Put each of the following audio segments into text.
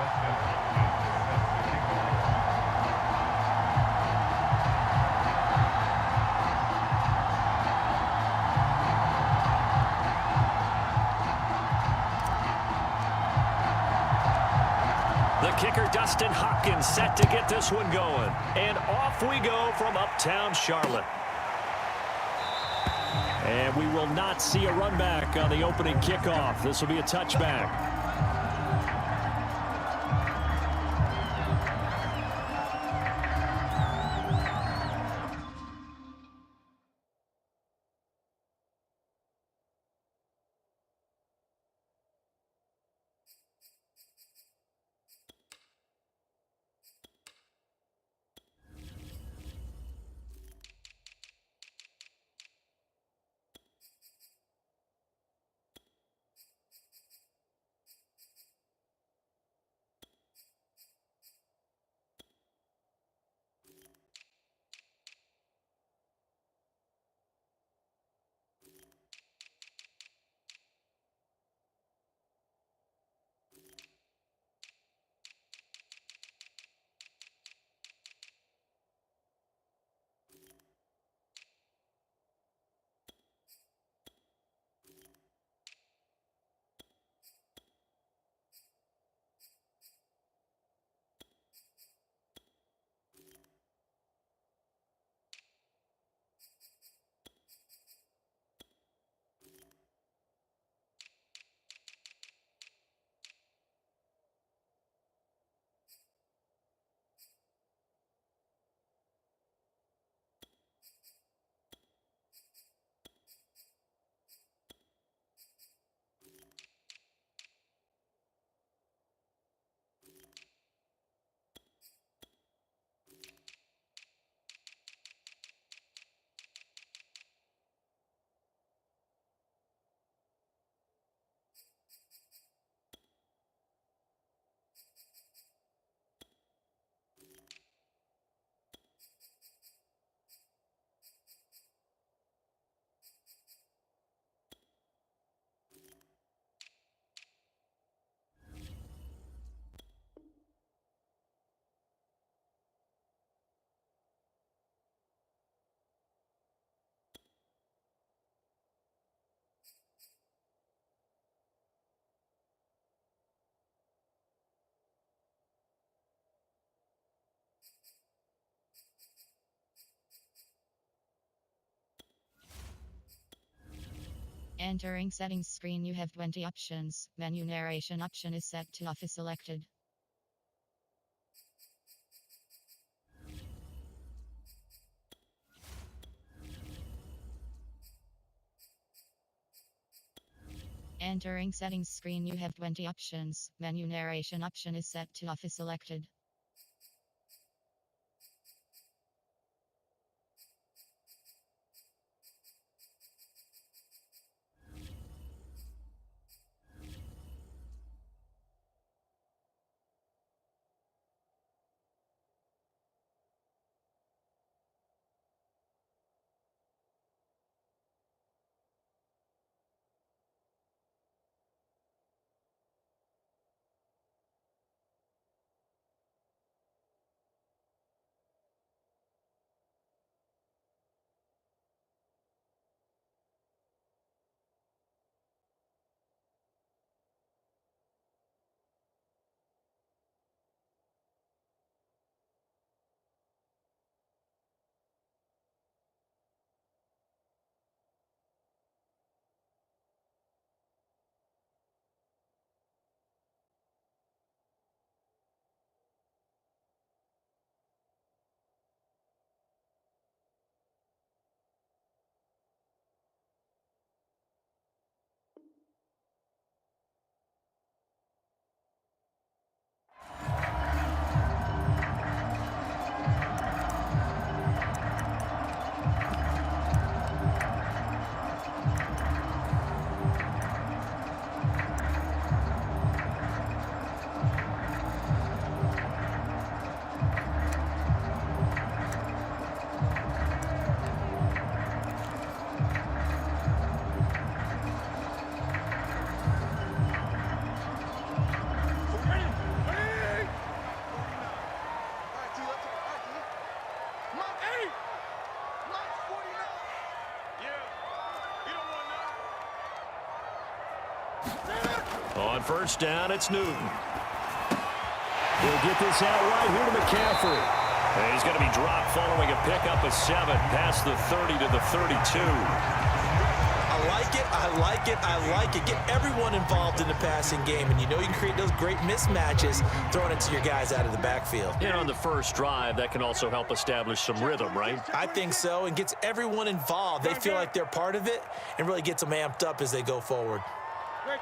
The kicker, Dustin Hopkins, set to get this one going. And off we go from uptown Charlotte. And we will not see a run back on the opening kickoff. This will be a touchback. Entering settings screen, you have 20 options. Menu narration option is set to off is selected. Entering settings screen, you have 20 options. Menu narration option is set to off is selected. On first down, it's Newton. He'll get this out right here to McCaffrey. And he's going to be dropped following a pickup of 7 past the 30 to the 32. I like it, I like it, I like it. Get everyone involved in the passing game, and you know you can create those great mismatches throwing it to your guys out of the backfield. And on the first drive, that can also help establish some rhythm, right? I think so, and gets everyone involved. They feel like they're part of it and really gets them amped up as they go forward. Great.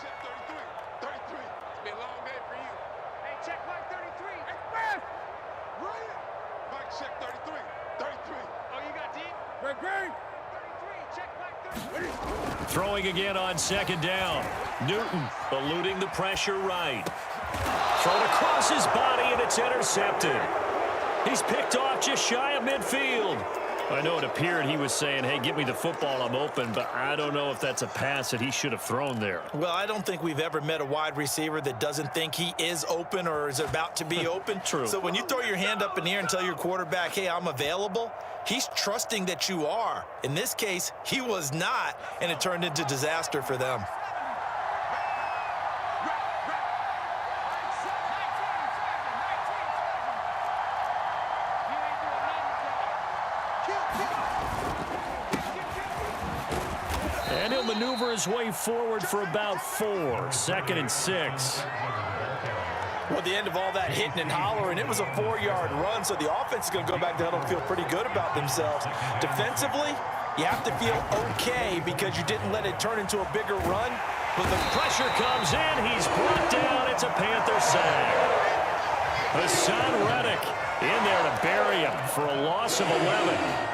Set 33. 33. It's been a long day for you. Hey, check Mike 33. Hey, man! Right. Mike, check 33. 33. Oh, you got deep? Great. 33. Check Mike 33. Throwing again on second down. Newton eluding the pressure right. Thrown across his body, and it's intercepted. He's picked off just shy of midfield. I know it appeared he was saying, hey, get me the football, I'm open, but I don't know if that's a pass that he should have thrown there. Well, I don't think we've ever met a wide receiver that doesn't think he is open or is about to be open. True. So when you throw your hand up in the air and tell your quarterback, hey, I'm available, he's trusting that you are. In this case, he was not, and it turned into disaster for them. And he'll maneuver his way forward for about 4. 2nd and 6. Well, at the end of all that hitting and hollering, it was a 4-yard run, so the offense is going to go back to huddle and feel pretty good about themselves. Defensively, you have to feel okay because you didn't let it turn into a bigger run. But the pressure comes in. He's brought down. It's a Panther sack. Hassan Reddick in there to bury him for a loss of 11.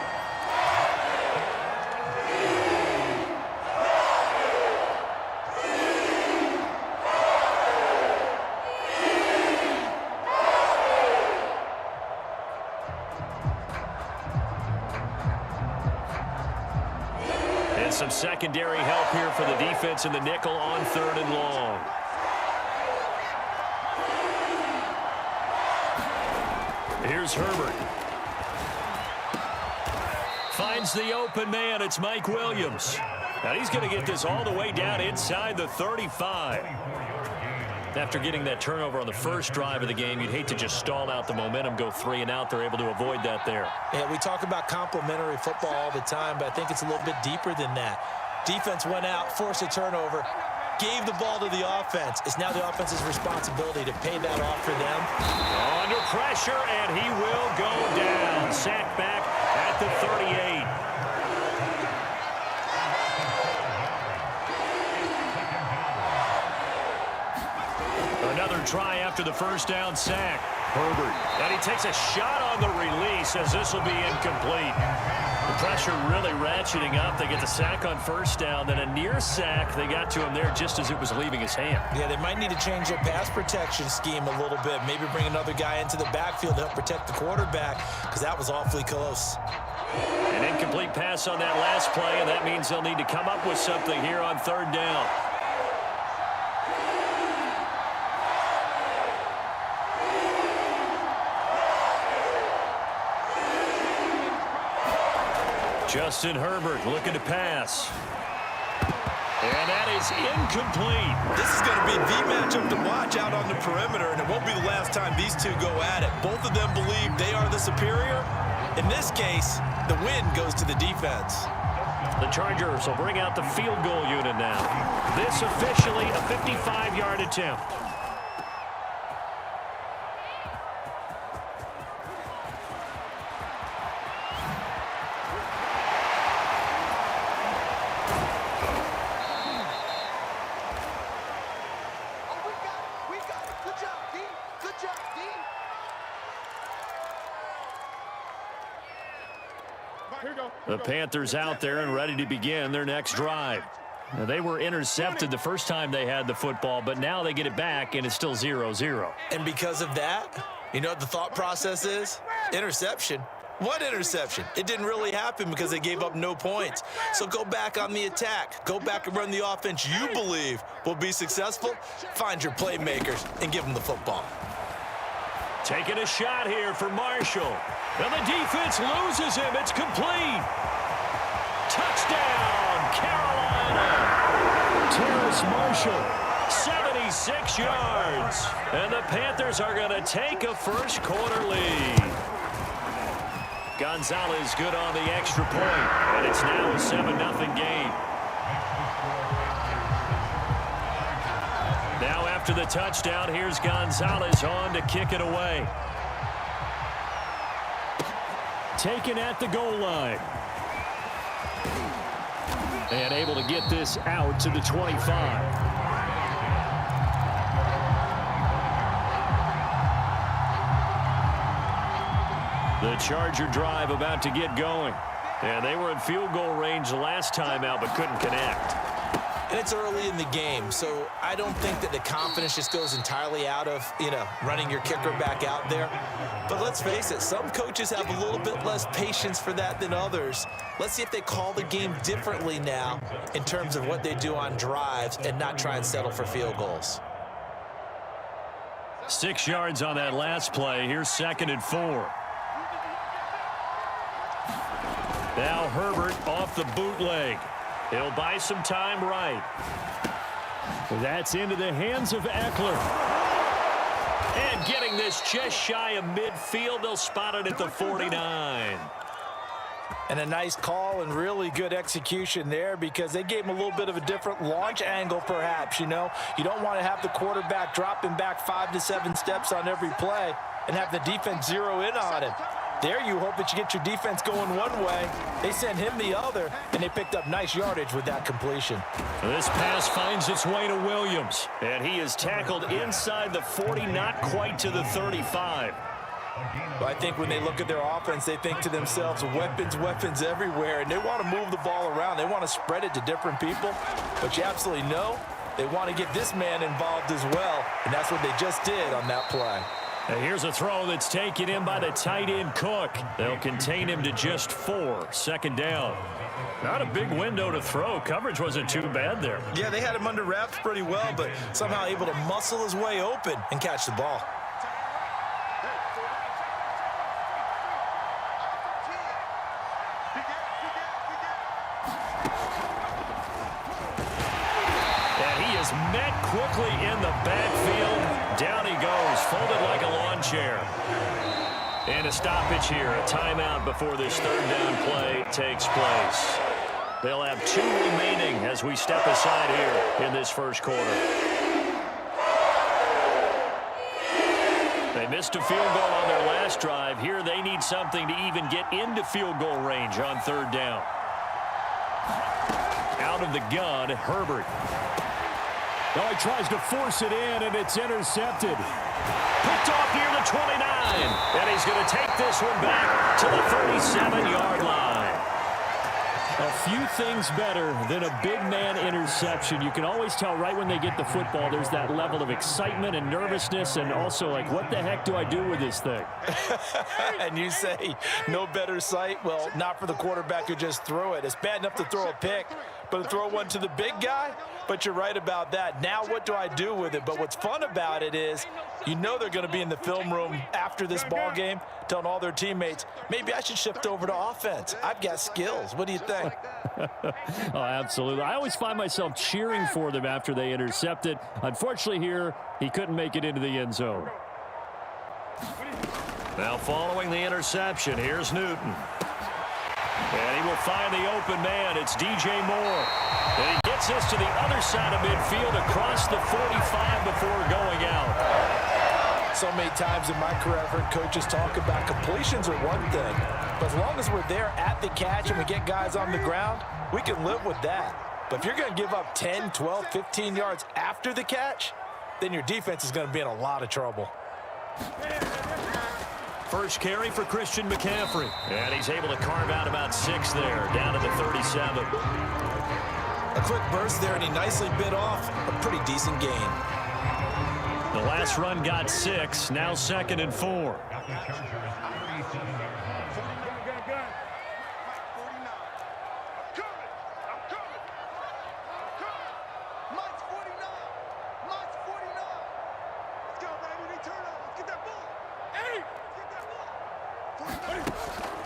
Some secondary help here for the defense in the nickel on 3rd and long. Here's Herbert. Finds the open man. It's Mike Williams. Now he's going to get this all the way down inside the 35. After getting that turnover on the first drive of the game, you'd hate to just stall out the momentum, go 3 and out. They're able to avoid that there. Yeah, we talk about complementary football all the time, but I think it's a little bit deeper than that. Defense went out, forced a turnover, gave the ball to the offense. It's now the offense's responsibility to pay that off for them. Under pressure, and he will go down. Sack back at the 38. Another try after the first down sack. Herbert. And he takes a shot on the release as this will be incomplete. The pressure really ratcheting up. They get the sack on first down, then a near sack. They got to him there just as it was leaving his hand. Yeah, they might need to change their pass protection scheme a little bit. Maybe bring another guy into the backfield to help protect the quarterback because that was awfully close. An incomplete pass on that last play, and that means they'll need to come up with something here on 3rd down. Justin Herbert looking to pass. And that is incomplete. This is going to be the matchup to watch out on the perimeter, and it won't be the last time these two go at it. Both of them believe they are the superior. In this case, the win goes to the defense. The Chargers will bring out the field goal unit now. This officially a 55-yard attempt. The Panthers out there and ready to begin their next drive. Now, they were intercepted the first time they had the football, but now they get it back, and it's still 0-0. And because of that, you know what the thought process is? Interception. What interception? It didn't really happen because they gave up no points. So go back on the attack. Go back and run the offense you believe will be successful. Find your playmakers and give them the football. Taking a shot here for Marshall. And the defense loses him. It's complete. Touchdown, Carolina. Terrace Marshall. 76 yards. And the Panthers are going to take a first quarter lead. Gonzalez good on the extra point. And it's now a 7-0 game. Now after the touchdown, here's Gonzalez on to kick it away. Taken at the goal line. And able to get this out to the 25. The Charger drive about to get going. And they were in field goal range last time out but couldn't connect. And it's early in the game, so I don't think that the confidence just goes entirely out of, running your kicker back out there. But let's face it, some coaches have a little bit less patience for that than others. Let's see if they call the game differently now in terms of what they do on drives and not try and settle for field goals. 6 yards on that last play. Here's 2nd and 4. Now Herbert off the bootleg. He'll buy some time right. That's into the hands of Eckler. And getting this just shy of midfield, they'll spot it at the 49. And a nice call and really good execution there because they gave him a little bit of a different launch angle perhaps, You don't want to have the quarterback dropping back 5 to 7 steps on every play and have the defense zero in on him. There you hope that you get your defense going one way. They sent him the other, and they picked up nice yardage with that completion. This pass finds its way to Williams, and he is tackled inside the 40, not quite to the 35. But I think when they look at their offense, they think to themselves, weapons everywhere, and they want to move the ball around. They want to spread it to different people, but you absolutely know they want to get this man involved as well, and that's what they just did on that play. And here's a throw that's taken in by the tight end Cook. They'll contain him to just 4. 2nd down. Not a big window to throw. Coverage wasn't too bad there. Yeah, they had him under wraps pretty well, but somehow able to muscle his way open and catch the ball. And he is met quickly in the backfield. Down he goes, folded like a lawn chair. And a stoppage here, a timeout before this 3rd down play takes place. They'll have 2 remaining as we step aside here in this first quarter. They missed a field goal on their last drive. Here they need something to even get into field goal range on 3rd down. Out of the gun, Herbert. Oh, he tries to force it in, and it's intercepted. Picked off near the 29. And he's going to take this one back to the 37-yard line. A few things better than a big man interception. You can always tell right when they get the football, there's that level of excitement and nervousness, and also like, what the heck do I do with this thing? And you say, no better sight? Well, not for the quarterback who just threw it. It's bad enough to throw a pick, but to throw one to the big guy? But you're right about that. Now what do I do with it? But what's fun about it is, they're going to be in the film room after this ball game telling all their teammates, maybe I should shift over to offense. I've got skills. What do you think? Oh, absolutely. I always find myself cheering for them after they intercept it. Unfortunately here, he couldn't make it into the end zone. Now following the interception, here's Newton. And he will find the open man. It's DJ Moore. And he gets this to the other side of midfield across the 45 before going out. So many times in my career, I've heard coaches talk about completions are one thing. But as long as we're there at the catch and we get guys on the ground, we can live with that. But if you're going to give up 10, 12, 15 yards after the catch, then your defense is going to be in a lot of trouble. First carry for Christian McCaffrey. And he's able to carve out about 6 there, down to the 37. A quick burst there, and he nicely bit off a pretty decent gain. The last run got 6, now 2nd and 4.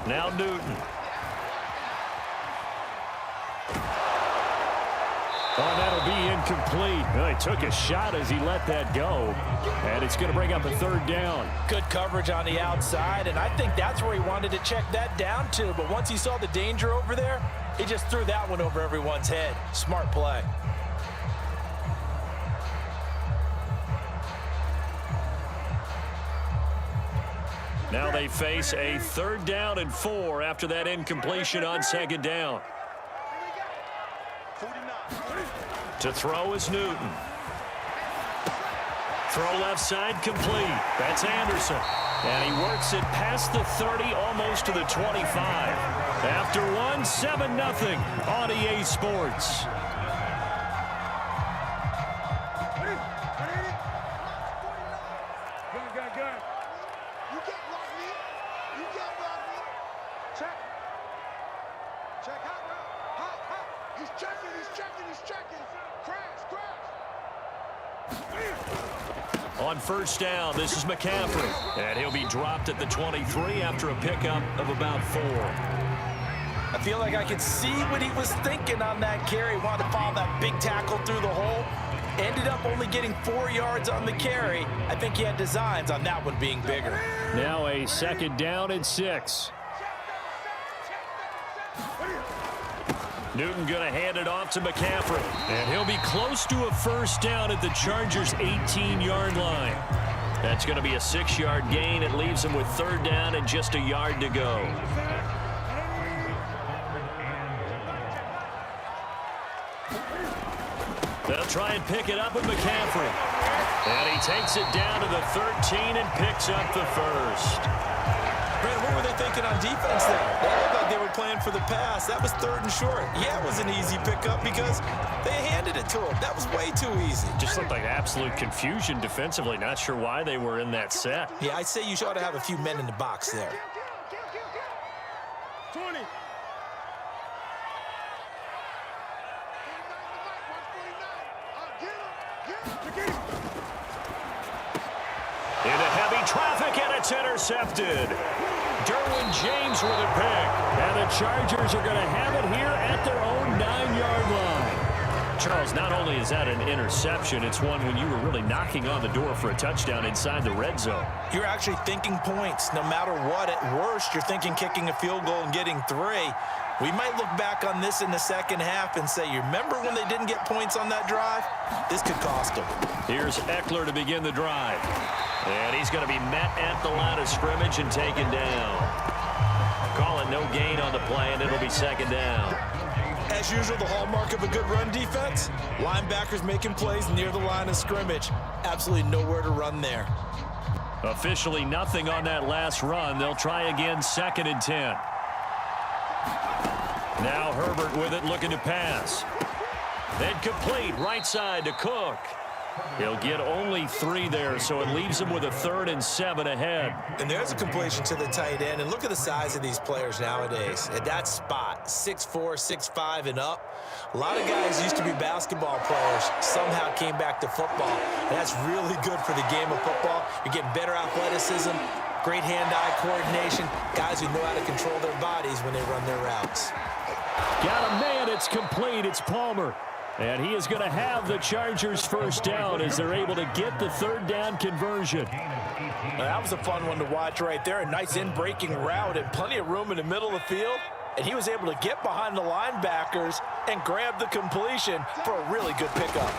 Now Newton. Oh, that'll be incomplete. Well, he took a shot as he let that go. And it's going to bring up a third down. Good coverage on the outside, and I think that's where he wanted to check that down to. But once he saw the danger over there, he just threw that one over everyone's head. Smart play. Now they face a 3rd down and 4 after that incompletion on 2nd down. To throw is Newton. Throw left side complete. That's Anderson. And he works it past the 30, almost to the 25. After one, 7-0 on EA Sports. On 1st down, this is McCaffrey. And he'll be dropped at the 23 after a pickup of about 4. I feel like I could see what he was thinking on that carry. Wanted to follow that big tackle through the hole. Ended up only getting 4 yards on the carry. I think he had designs on that one being bigger. Now a 2nd down and 6. Newton going to hand it off to McCaffrey. And he'll be close to a 1st down at the Chargers' 18-yard line. That's going to be a 6-yard gain. It leaves him with 3rd down and just a yard to go. They'll try and pick it up with McCaffrey. And he takes it down to the 13 and picks up the 1st. Brandon, what were they thinking on defense there? They looked like they were playing for the pass. That was 3rd and short. Yeah, it was an easy pickup because they handed it to him. That was way too easy. Just looked like absolute confusion defensively. Not sure why they were in that set. Yeah, I'd say you ought to have a few men in the box there. 20. Into heavy traffic, and it's intercepted. Derwin James with a pick. And the Chargers are going to have it here at their own 9-yard line. Charles, not only is that an interception, it's one when you were really knocking on the door for a touchdown inside the red zone. You're actually thinking points. No matter what, at worst, you're thinking kicking a field goal and getting 3. We might look back on this in the second half and say, you remember when they didn't get points on that drive? This could cost them. Here's Eckler to begin the drive. And he's going to be met at the line of scrimmage and taken down. Call it no gain on the play, and it'll be 2nd down. As usual, the hallmark of a good run defense, linebackers making plays near the line of scrimmage. Absolutely nowhere to run there. Officially nothing on that last run. They'll try again, 2nd and 10. Now Herbert with it, looking to pass. Then complete, right side to Cook. He'll get only 3 there, so it leaves him with a 3rd and 7 ahead. And there's a completion to the tight end. And look at the size of these players nowadays. At that spot, 6'4", 6'5", and up. A lot of guys used to be basketball players, somehow came back to football. And that's really good for the game of football. You're getting better athleticism, great hand-eye coordination, guys who know how to control their bodies when they run their routes. Got a man, it's complete, it's Palmer. And he is going to have the Chargers' 1st down as they're able to get the 3rd down conversion. Now, that was a fun one to watch right there. A nice in-breaking route and plenty of room in the middle of the field. And he was able to get behind the linebackers and grab the completion for a really good pickup.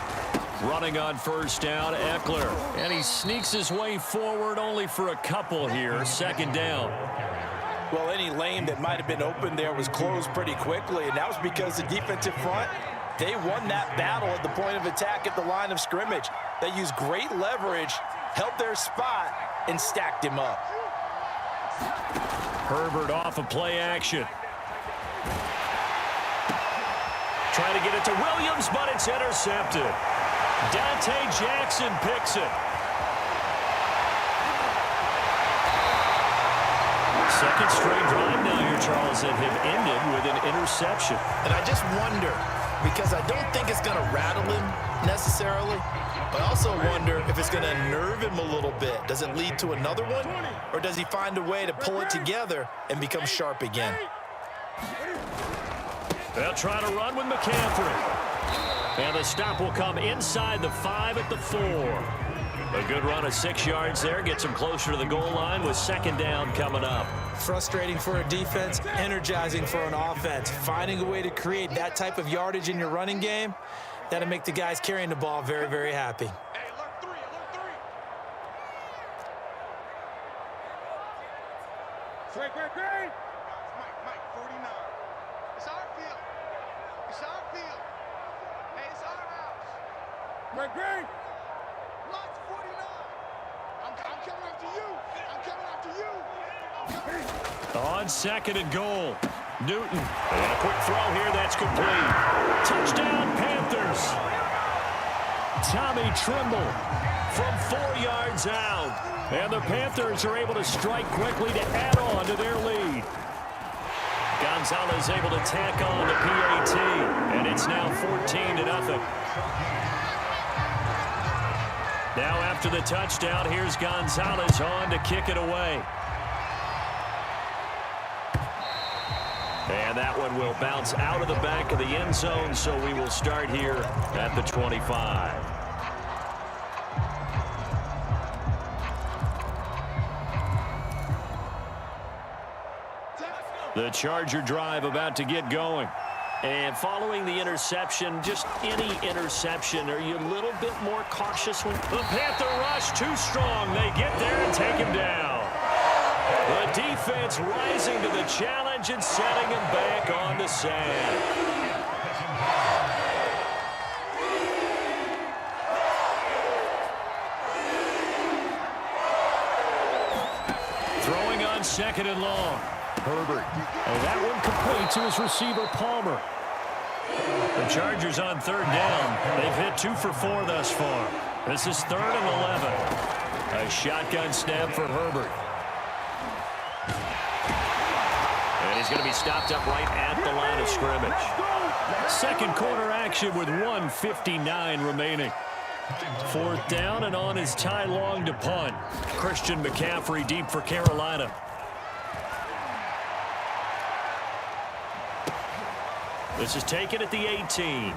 Running on 1st down, Eckler. And he sneaks his way forward only for a couple here. 2nd down. Well, any lane that might have been open there was closed pretty quickly. And that was because the defensive front, they won that battle at the point of attack at the line of scrimmage. They used great leverage, held their spot, and stacked him up. Herbert off of play action. Trying to get it to Williams, but it's intercepted. Dante Jackson picks it. Second straight drive now here, Charles, that have ended with an interception. And I just wonder, because I don't think it's going to rattle him necessarily, but I also wonder if it's going to nerve him a little bit. Does it lead to another one, or does he find a way to pull it together and become sharp again? They'll try to run with McCaffrey. And the stop will come inside the 5 at the 4. A good run of 6 yards there. Gets him closer to the goal line with second down coming up. Frustrating for a defense, energizing for an offense. Finding a way to create that type of yardage in your running game, that'll make the guys carrying the ball very, very happy. Hey, alert 3, alert 3. Great. Mike, 49. It's our field. It's our field. Hey, it's our house. Great. Mike's 49. I'm coming after you. I'm coming after you. On second and goal. Newton. And a quick throw here. That's complete. Touchdown, Panthers. Tommy Trimble from 4 yards out. And the Panthers are able to strike quickly to add on to their lead. Gonzalez able to tack on the PAT. And it's now 14-0. Now after the touchdown, here's Gonzalez on to kick it away. And that one will bounce out of the back of the end zone, so we will start here at the 25. The Charger drive about to get going. And following the interception, just any interception, are you a little bit more cautious when the Panther rush too strong? They get there and take him down. The defense rising to the challenge and setting him back on the sand. Throwing on second and long. Herbert. And that one complete to his receiver, Palmer. The Chargers on third down. They've hit 2 for 4 thus far. This is 3rd and 11. A shotgun snap for Herbert. And he's going to be stopped up right at the line of scrimmage. Second quarter action with 1:59 remaining. 4th down and on his Ty Long to punt. Christian McCaffrey deep for Carolina. This is taken at the 18.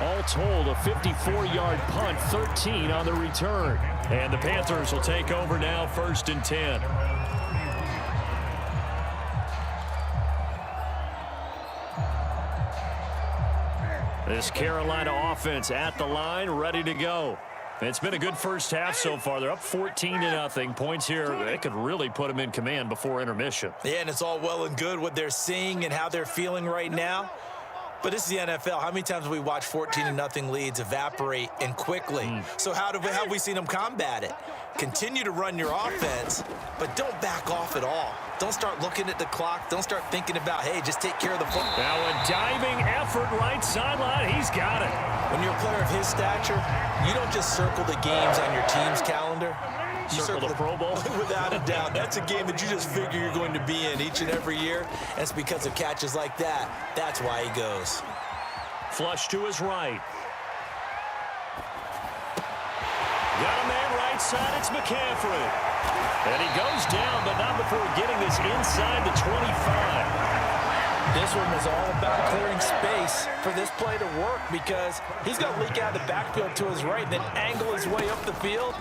All told, a 54-yard punt, 13 on the return. And the Panthers will take over now, 1st and 10. This Carolina offense at the line, ready to go. It's been a good first half so far. They're up 14-0. Points here, they could really put them in command before intermission. Yeah, and it's all well and good what they're seeing and how they're feeling right now. But this is the NFL. How many times have we watched 14-0 leads evaporate and quickly? So how have we seen them combat it? Continue to run your offense, but don't back off at all. Don't start looking at the clock. Don't start thinking about, hey, just take care of the football. Now a diving effort right sideline. He's got it. When you're a player of his stature, you don't just circle the games on your team's calendar. You circle the Pro Bowl. Without a doubt. That's a game that you just figure you're going to be in each and every year. And it's because of catches like that. That's why he goes. Flush to his right. Got a man right side. It's McCaffrey. And he goes down, but not before getting this inside the 25. This one was all about clearing space for this play to work because he's going to leak out the backfield to his right and then angle his way up the field.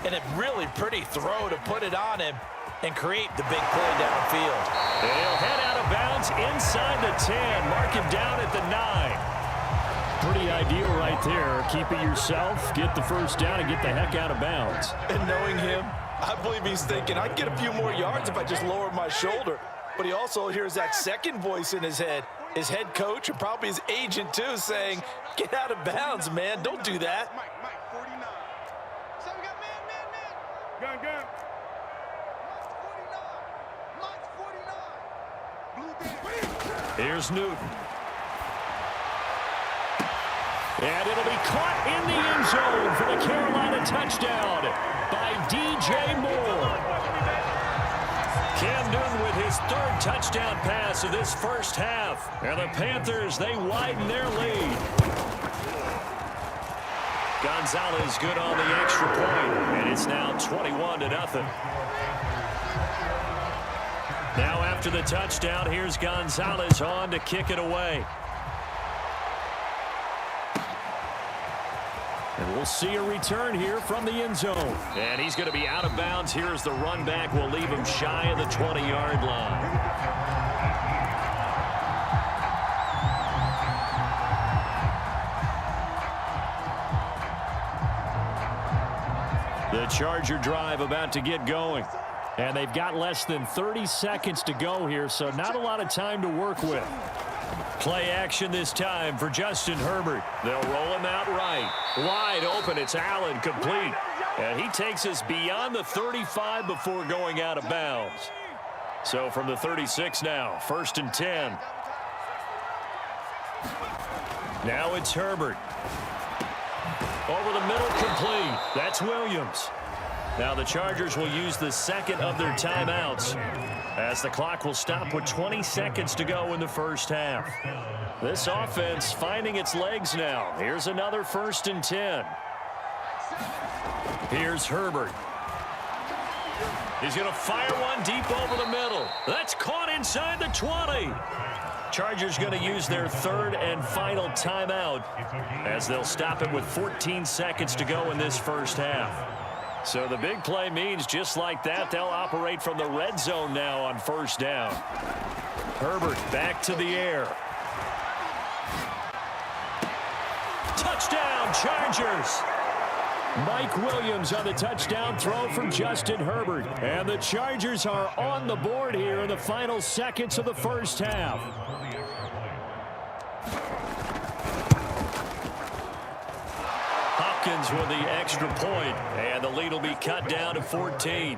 And a really pretty throw to put it on him and create the big play downfield. And he'll head out of bounds inside the 10. Mark him down at the 9. Pretty ideal right there. Keep it yourself, get the first down, and get the heck out of bounds. And knowing him, I believe he's thinking, I can get a few more yards if I just lower my shoulder. But he also hears that second voice in his head coach and probably his agent too saying, get out of bounds, man. Don't do that. Mike, 49. So we got man. Gun. Mike's 49. Here's Newton. And it'll be caught in the end zone for the Carolina touchdown by DJ Moore. Cam Newton with his 3rd touchdown pass of this first half. And the Panthers, they widen their lead. Gonzalez good on the extra point, and it's now 21-0. Now after the touchdown, here's Gonzalez on to kick it away. And we'll see a return here from the end zone. And he's going to be out of bounds here as the run back will leave him shy of the 20-yard line. The Charger drive about to get going. And they've got less than 30 seconds to go here, so not a lot of time to work with. Play action this time for Justin Herbert. They'll roll him out right. Wide open, it's Allen, complete. And he takes us beyond the 35 before going out of bounds. So from the 36 now, 1st and 10. Now it's Herbert. Over the middle, complete. That's Williams. Now the Chargers will use the second of their timeouts as the clock will stop with 20 seconds to go in the first half. This offense finding its legs now. Here's another 1st and 10. Here's Herbert. He's going to fire one deep over the middle. That's caught inside the 20. Chargers going to use their 3rd and final timeout as they'll stop it with 14 seconds to go in this first half. So the big play means just like that, they'll operate from the red zone now on 1st down. Herbert back to the air. Touchdown, Chargers! Mike Williams on the touchdown throw from Justin Herbert. And the Chargers are on the board here in the final seconds of the first half. Hopkins with the extra point, and the lead will be cut down to 14.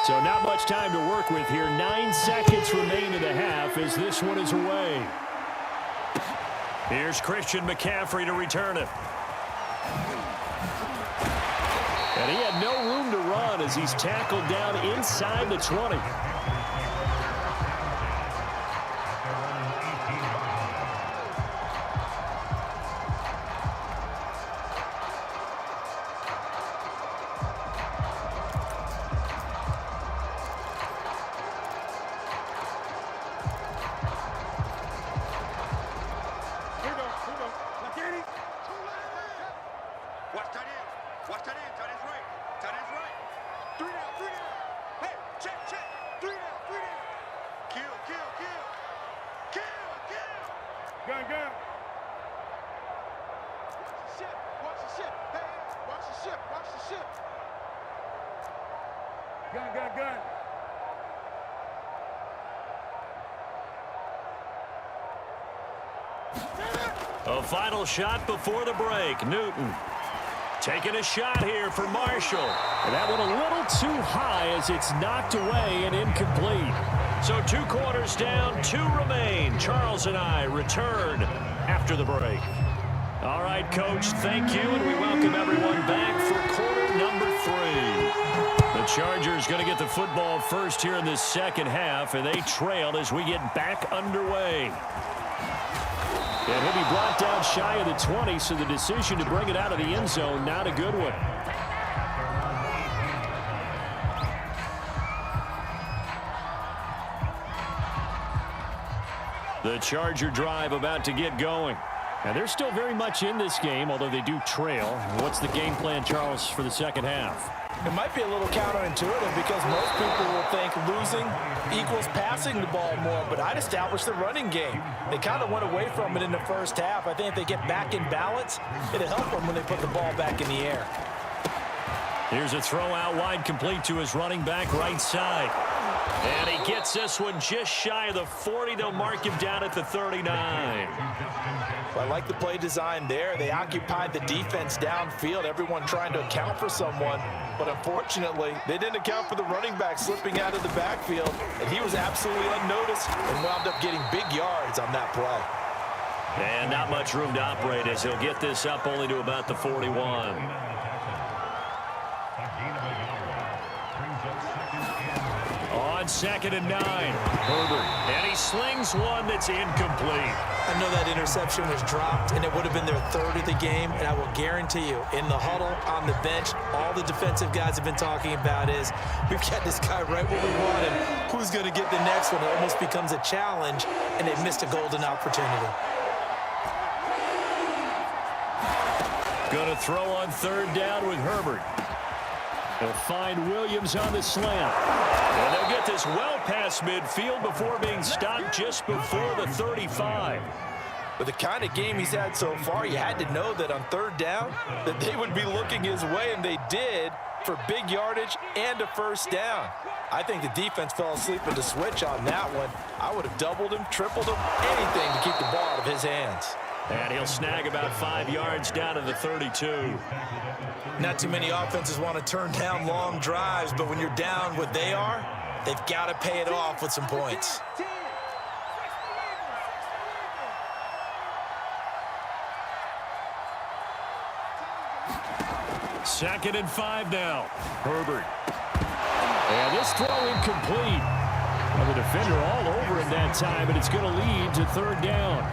So not much time to work with here. 9 seconds remain in the half as this one is away. Here's Christian McCaffrey to return it. And he had no room to run as he's tackled down inside the 20. A final shot before the break. Newton taking a shot here for Marshall. And that one a little too high as it's knocked away and incomplete. So 2 quarters down, 2 remain. Charles and I return after the break. All right, Coach, thank you, and we welcome everyone back for quarter number 3. The Chargers going to get the football first here in this second half, and they trail as we get back underway. And he'll be brought down shy of the 20, so the decision to bring it out of the end zone, not a good one. The Charger drive about to get going. And they're still very much in this game, although they do trail. What's the game plan, Charles, for the second half? It might be a little counterintuitive because most people will think losing equals passing the ball more, but I'd establish the running game. They kind of went away from it in the first half. I think if they get back in balance, it'll help them when they put the ball back in the air. Here's a throw out wide, complete to his running back right side. And he gets this one just shy of the 40. They'll mark him down at the 39. I like the play design there. They occupied the defense downfield, everyone trying to account for someone. But unfortunately, they didn't account for the running back slipping out of the backfield. And he was absolutely unnoticed and wound up getting big yards on that play. And not much room to operate as he'll get this up only to about the 41. On 2nd and 9, Herbert. And he slings one that's incomplete. I know that interception was dropped, and it would have been their third of the game, and I will guarantee you, in the huddle, on the bench, all the defensive guys have been talking about is, we've got this guy right where we want him. Who's going to get the next one? It almost becomes a challenge, and they've missed a golden opportunity. Going to throw on 3rd down with Herbert. They'll find Williams on the slant. And they'll get this well past midfield before being stopped just before the 35. With the kind of game he's had so far, you had to know that on 3rd down that they would be looking his way, and they did, for big yardage and a 1st down. I think the defense fell asleep at the switch on that one. I would have doubled him, tripled him, anything to keep the ball out of his hands. And he'll snag about 5 yards down to the 32. Not too many offenses want to turn down long drives, but when you're down what they are, they've got to pay it off with some points. Second and 5 now. Herbert. And this throw incomplete. Well, the defender all over him that time, and it's going to lead to 3rd down.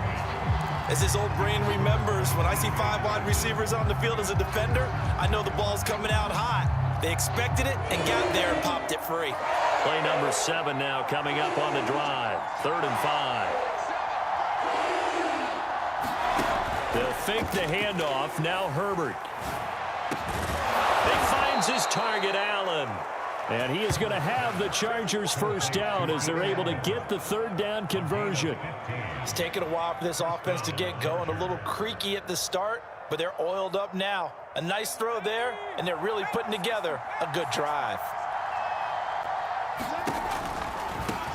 As his old brain remembers, when I see 5 wide receivers on the field as a defender, I know the ball's coming out hot. They expected it and got there and popped it free. Play number 7 now coming up on the drive. 3rd and 5. They'll fake the handoff. Now Herbert. He finds his target, Allen. And he is going to have the Chargers 1st down as they're able to get the 3rd down conversion. It's taken a while for this offense to get going. A little creaky at the start, but they're oiled up now. A nice throw there, and they're really putting together a good drive.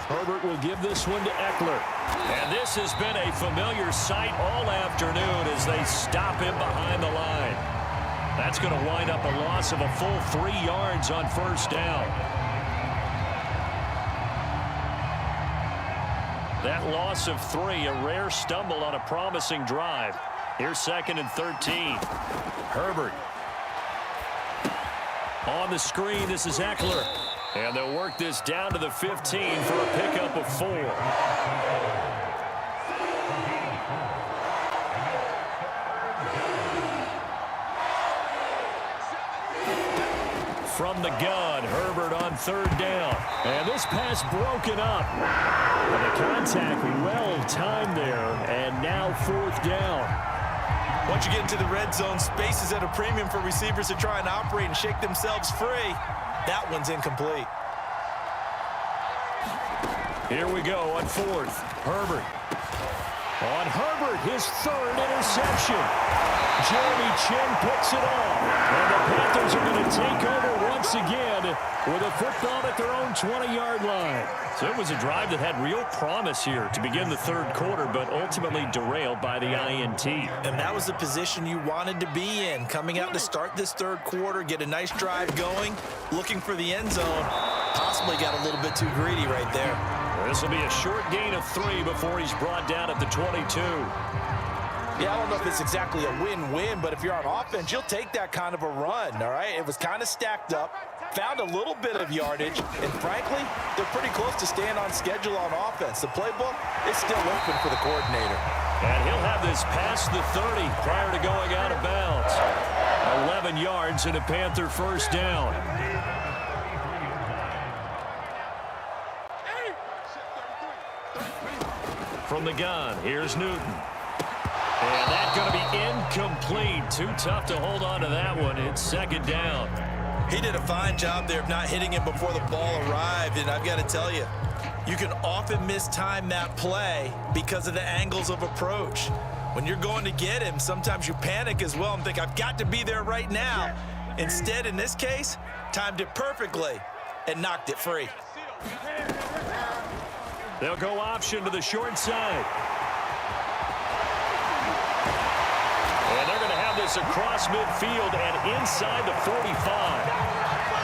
Herbert will give this one to Eckler. And this has been a familiar sight all afternoon as they stop him behind the line. That's going to wind up a loss of a full 3 yards on 1st down. That loss of 3, a rare stumble on a promising drive. Here's 2nd and 13. Herbert. On the screen, this is Eckler. And they'll work this down to the 15 for a pickup of 4. From the gun, Herbert on 3rd down. And this pass broken up. And the contact well timed there. And now 4th down. Once you get into the red zone, space is at a premium for receivers to try and operate and shake themselves free. That one's incomplete. Here we go on 4th. Herbert. On Herbert, his 3rd interception. Jeremy Chin picks it off. And the Panthers are going to take over once again with a football at their own 20-yard line. So it was a drive that had real promise here to begin the 3rd quarter, but ultimately derailed by the INT. And that was the position you wanted to be in, coming out to start this 3rd quarter, get a nice drive going, looking for the end zone. Possibly got a little bit too greedy right there. This will be a short gain of 3 before he's brought down at the 22. Yeah, I don't know if it's exactly a win-win, but if you're on offense, you'll take that kind of a run, all right? It was kind of stacked up, found a little bit of yardage, and frankly, they're pretty close to staying on schedule on offense. The playbook is still open for the coordinator. And he'll have this past the 30 prior to going out of bounds. 11 yards and a Panther 1st down. From the gun, here's Newton. And that's going to be incomplete. Too tough to hold on to that one. It's 2nd down. He did a fine job there of not hitting him before the ball arrived, and I've got to tell you, you can often mistime that play because of the angles of approach. When you're going to get him, sometimes you panic as well and think, I've got to be there right now. Instead, in this case, timed it perfectly and knocked it free. They'll go option to the short side. And they're going to have this across midfield and inside the 45.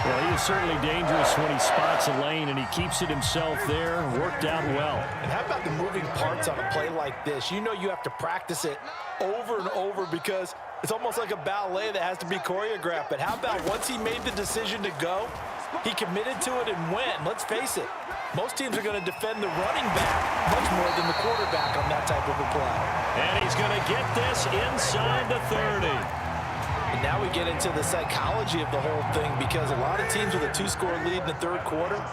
Well, he is certainly dangerous when he spots a lane, and he keeps it himself there. Worked out well. And how about the moving parts on a play like this? You know you have to practice it over and over because it's almost like a ballet that has to be choreographed. But how about once he made the decision to go, he committed to it and went. Let's face it, most teams are going to defend the running back much more than the quarterback on that type of a play. And he's going to get this inside the 30. And now we get into the psychology of the whole thing because a lot of teams with a two-score lead in the third quarter,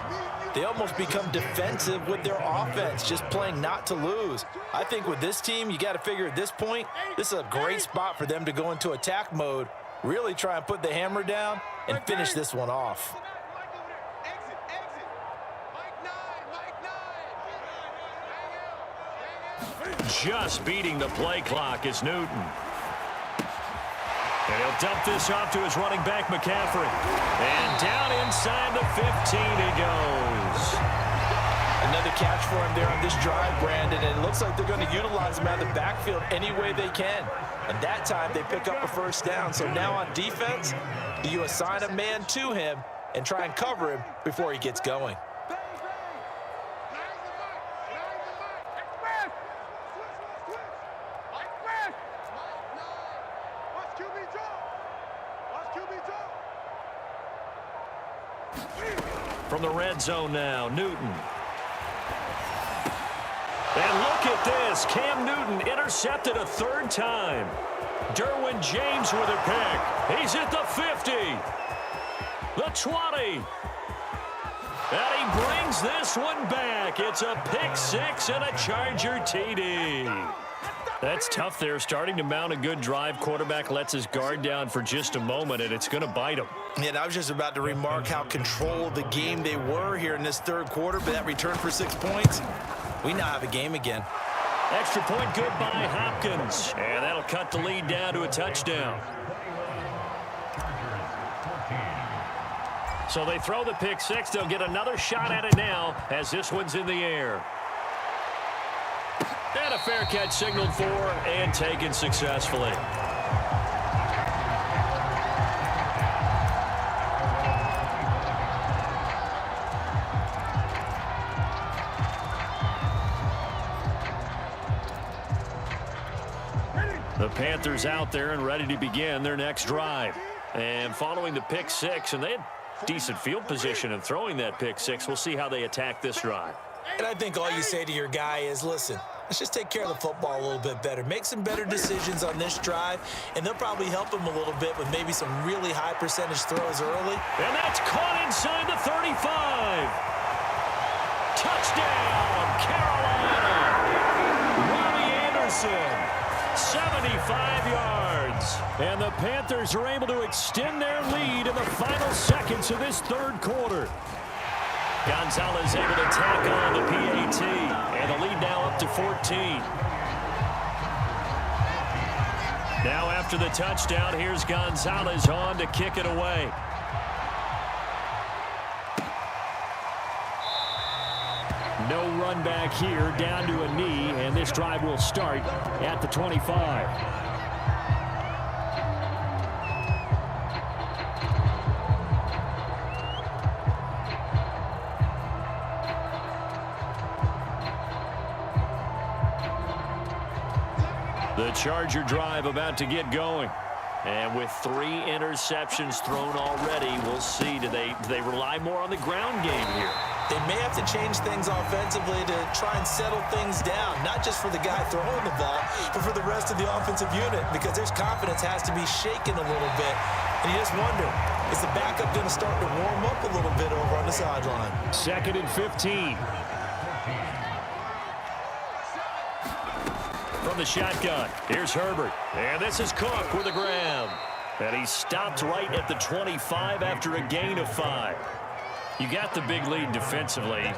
they almost become defensive with their offense, just playing not to lose. I think with this team, you got to figure at this point, this is a great spot for them to go into attack mode, really try and put the hammer down and finish this one off. Just beating the play clock is Newton. And he'll dump this off to his running back, McCaffrey. And down inside the 15 he goes. Another catch for him there on this drive, Brandon, and it looks like they're going to utilize him out of the backfield any way they can. And that time they pick up a first down. So now on defense, do you assign a man to him and try and cover him before he gets going? From the red zone now, Newton. And look at this. Cam Newton intercepted a third time. Derwin James with a pick. He's at the 50. The 20. And he brings this one back. It's a pick six and a Charger TD. That's tough there, starting to mount a good drive. Quarterback lets his guard down for just a moment, and it's going to bite him. Yeah, and I was just about to remark how control of the game they were here in this third quarter, but that return for 6 points, we now have a game again. Extra point good by Hopkins, and that'll cut the lead down to a touchdown. So they throw the pick six. They'll get another shot at it now as this one's in the air. And a fair catch signaled for and taken successfully. The Panthers out there and ready to begin their next drive. And following the pick six, and they had decent field position in throwing that pick six. We'll see how they attack this drive. And I think all you say to your guy is, listen, let's just take care of the football a little bit better. Make some better decisions on this drive, and they'll probably help him a little bit with maybe some really high percentage throws early. And that's caught inside the 35. Touchdown, Carolina. Robbie Anderson, 75 yards. And the Panthers are able to extend their lead in the final seconds of this third quarter. Gonzalez able to tack on the PAT, and the lead now up to 14. Now after the touchdown, here's Gonzalez on to kick it away. No run back here, down to a knee, and this drive will start at the 25. The Charger drive about to get going. And with 3 interceptions thrown already, we'll see. Do they rely more on the ground game here? They may have to change things offensively to try and settle things down, not just for the guy throwing the ball, but for the rest of the offensive unit, because their confidence has to be shaken a little bit. And you just wonder, is the backup going to start to warm up a little bit over on the sideline? 2nd and 15. From the shotgun, here's Herbert. And this is Cook with a grab. And he stopped right at the 25 after a gain of 5. You got the big lead defensively.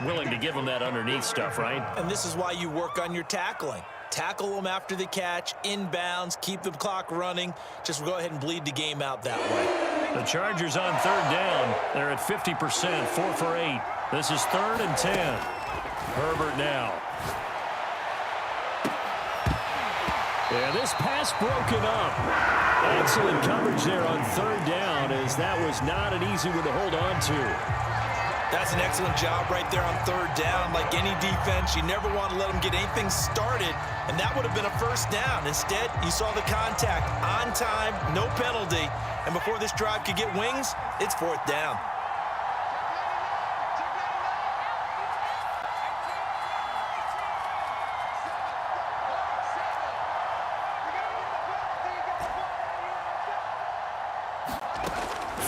Willing to give him that underneath stuff, right? And this is why you work on your tackling. Tackle them after the catch, inbounds, keep the clock running. Just go ahead and bleed the game out that way. The Chargers on 3rd down. They're at 50%, 4 for 8. This is 3rd and 10. Herbert now. And this pass broken up. Excellent coverage there on third down, as that was not an easy one to hold on to. That's an excellent job right there on third down. Like any defense, you never want to let them get anything started, and that would have been a first down. Instead, you saw the contact on time, no penalty, and before this drive could get wings, it's fourth down.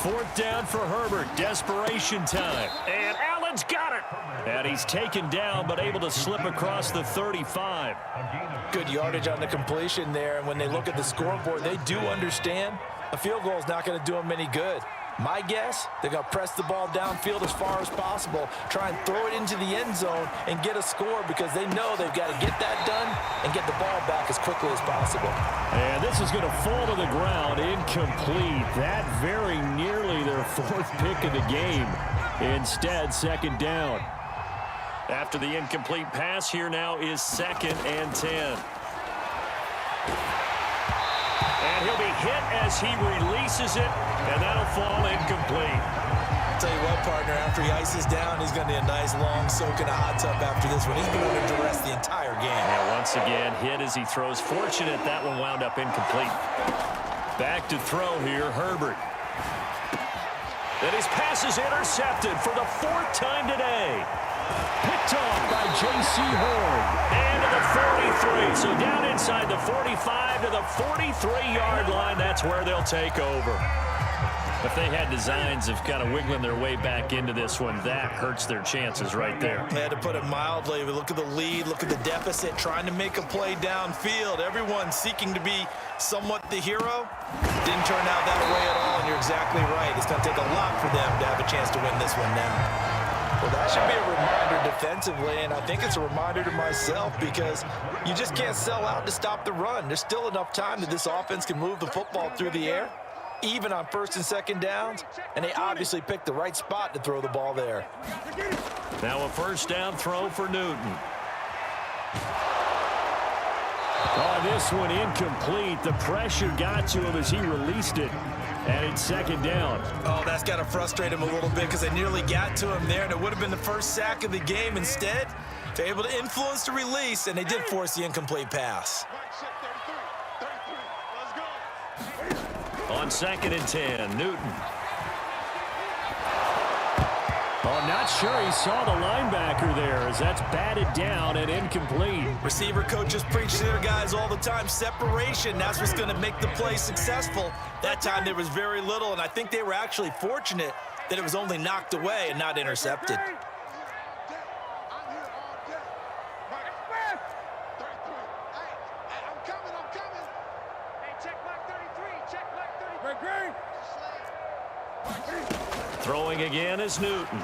Fourth down for Herbert. Desperation time. And Allen's got it. And he's taken down, but able to slip across the 35. Good yardage on the completion there. And when they look at the scoreboard, they do understand a field goal is not going to do them any good. My guess, they're going to press the ball downfield as far as possible, try and throw it into the end zone and get a score, because they know they've got to get that done and get the ball back as quickly as possible. And this is going to fall to the ground, incomplete. That very nearly their fourth pick of the game. Instead, second down. After the incomplete pass, here now is 2nd and 10. And he'll be hit as he releases it, and that'll fall incomplete. I'll tell you what, partner, after he ices down, he's going to need a nice long soak in a hot tub after this one. He's been under duress the entire game. And once again, hit as he throws. Fortunate that one wound up incomplete. Back to throw here, Herbert. And his pass is intercepted for the 4th time today. Picked off by J.C. Horn. And to the 43. So down inside the 45 to the 43-yard line. That's where they'll take over. If they had designs of kind of wiggling their way back into this one, that hurts their chances right there. They had to put it mildly. Look at the lead, look at the deficit, trying to make a play downfield. Everyone seeking to be somewhat the hero. Didn't turn out that way at all, and you're exactly right. It's going to take a lot for them to have a chance to win this one now. Well, that should be a reminder defensively, and I think it's a reminder to myself, because you just can't sell out to stop the run. There's still enough time that this offense can move the football through the air, even on 1st and 2nd downs, and they obviously picked the right spot to throw the ball there. Now a first down throw for Newton. Oh, this one incomplete. The pressure got to him as he released it. And it's 2nd down. Oh, that's got to frustrate him a little bit, because they nearly got to him there, and it would have been the first sack of the game. Instead, they're able to influence the release, and they did force the incomplete pass. On 2nd and 10, Newton. Oh, not sure he saw the linebacker there, as that's batted down and incomplete. Receiver coaches preach to their guys all the time. Separation, that's what's going to make the play successful. That time there was very little, and I think they were actually fortunate that it was only knocked away and not intercepted. Throwing again is Newton.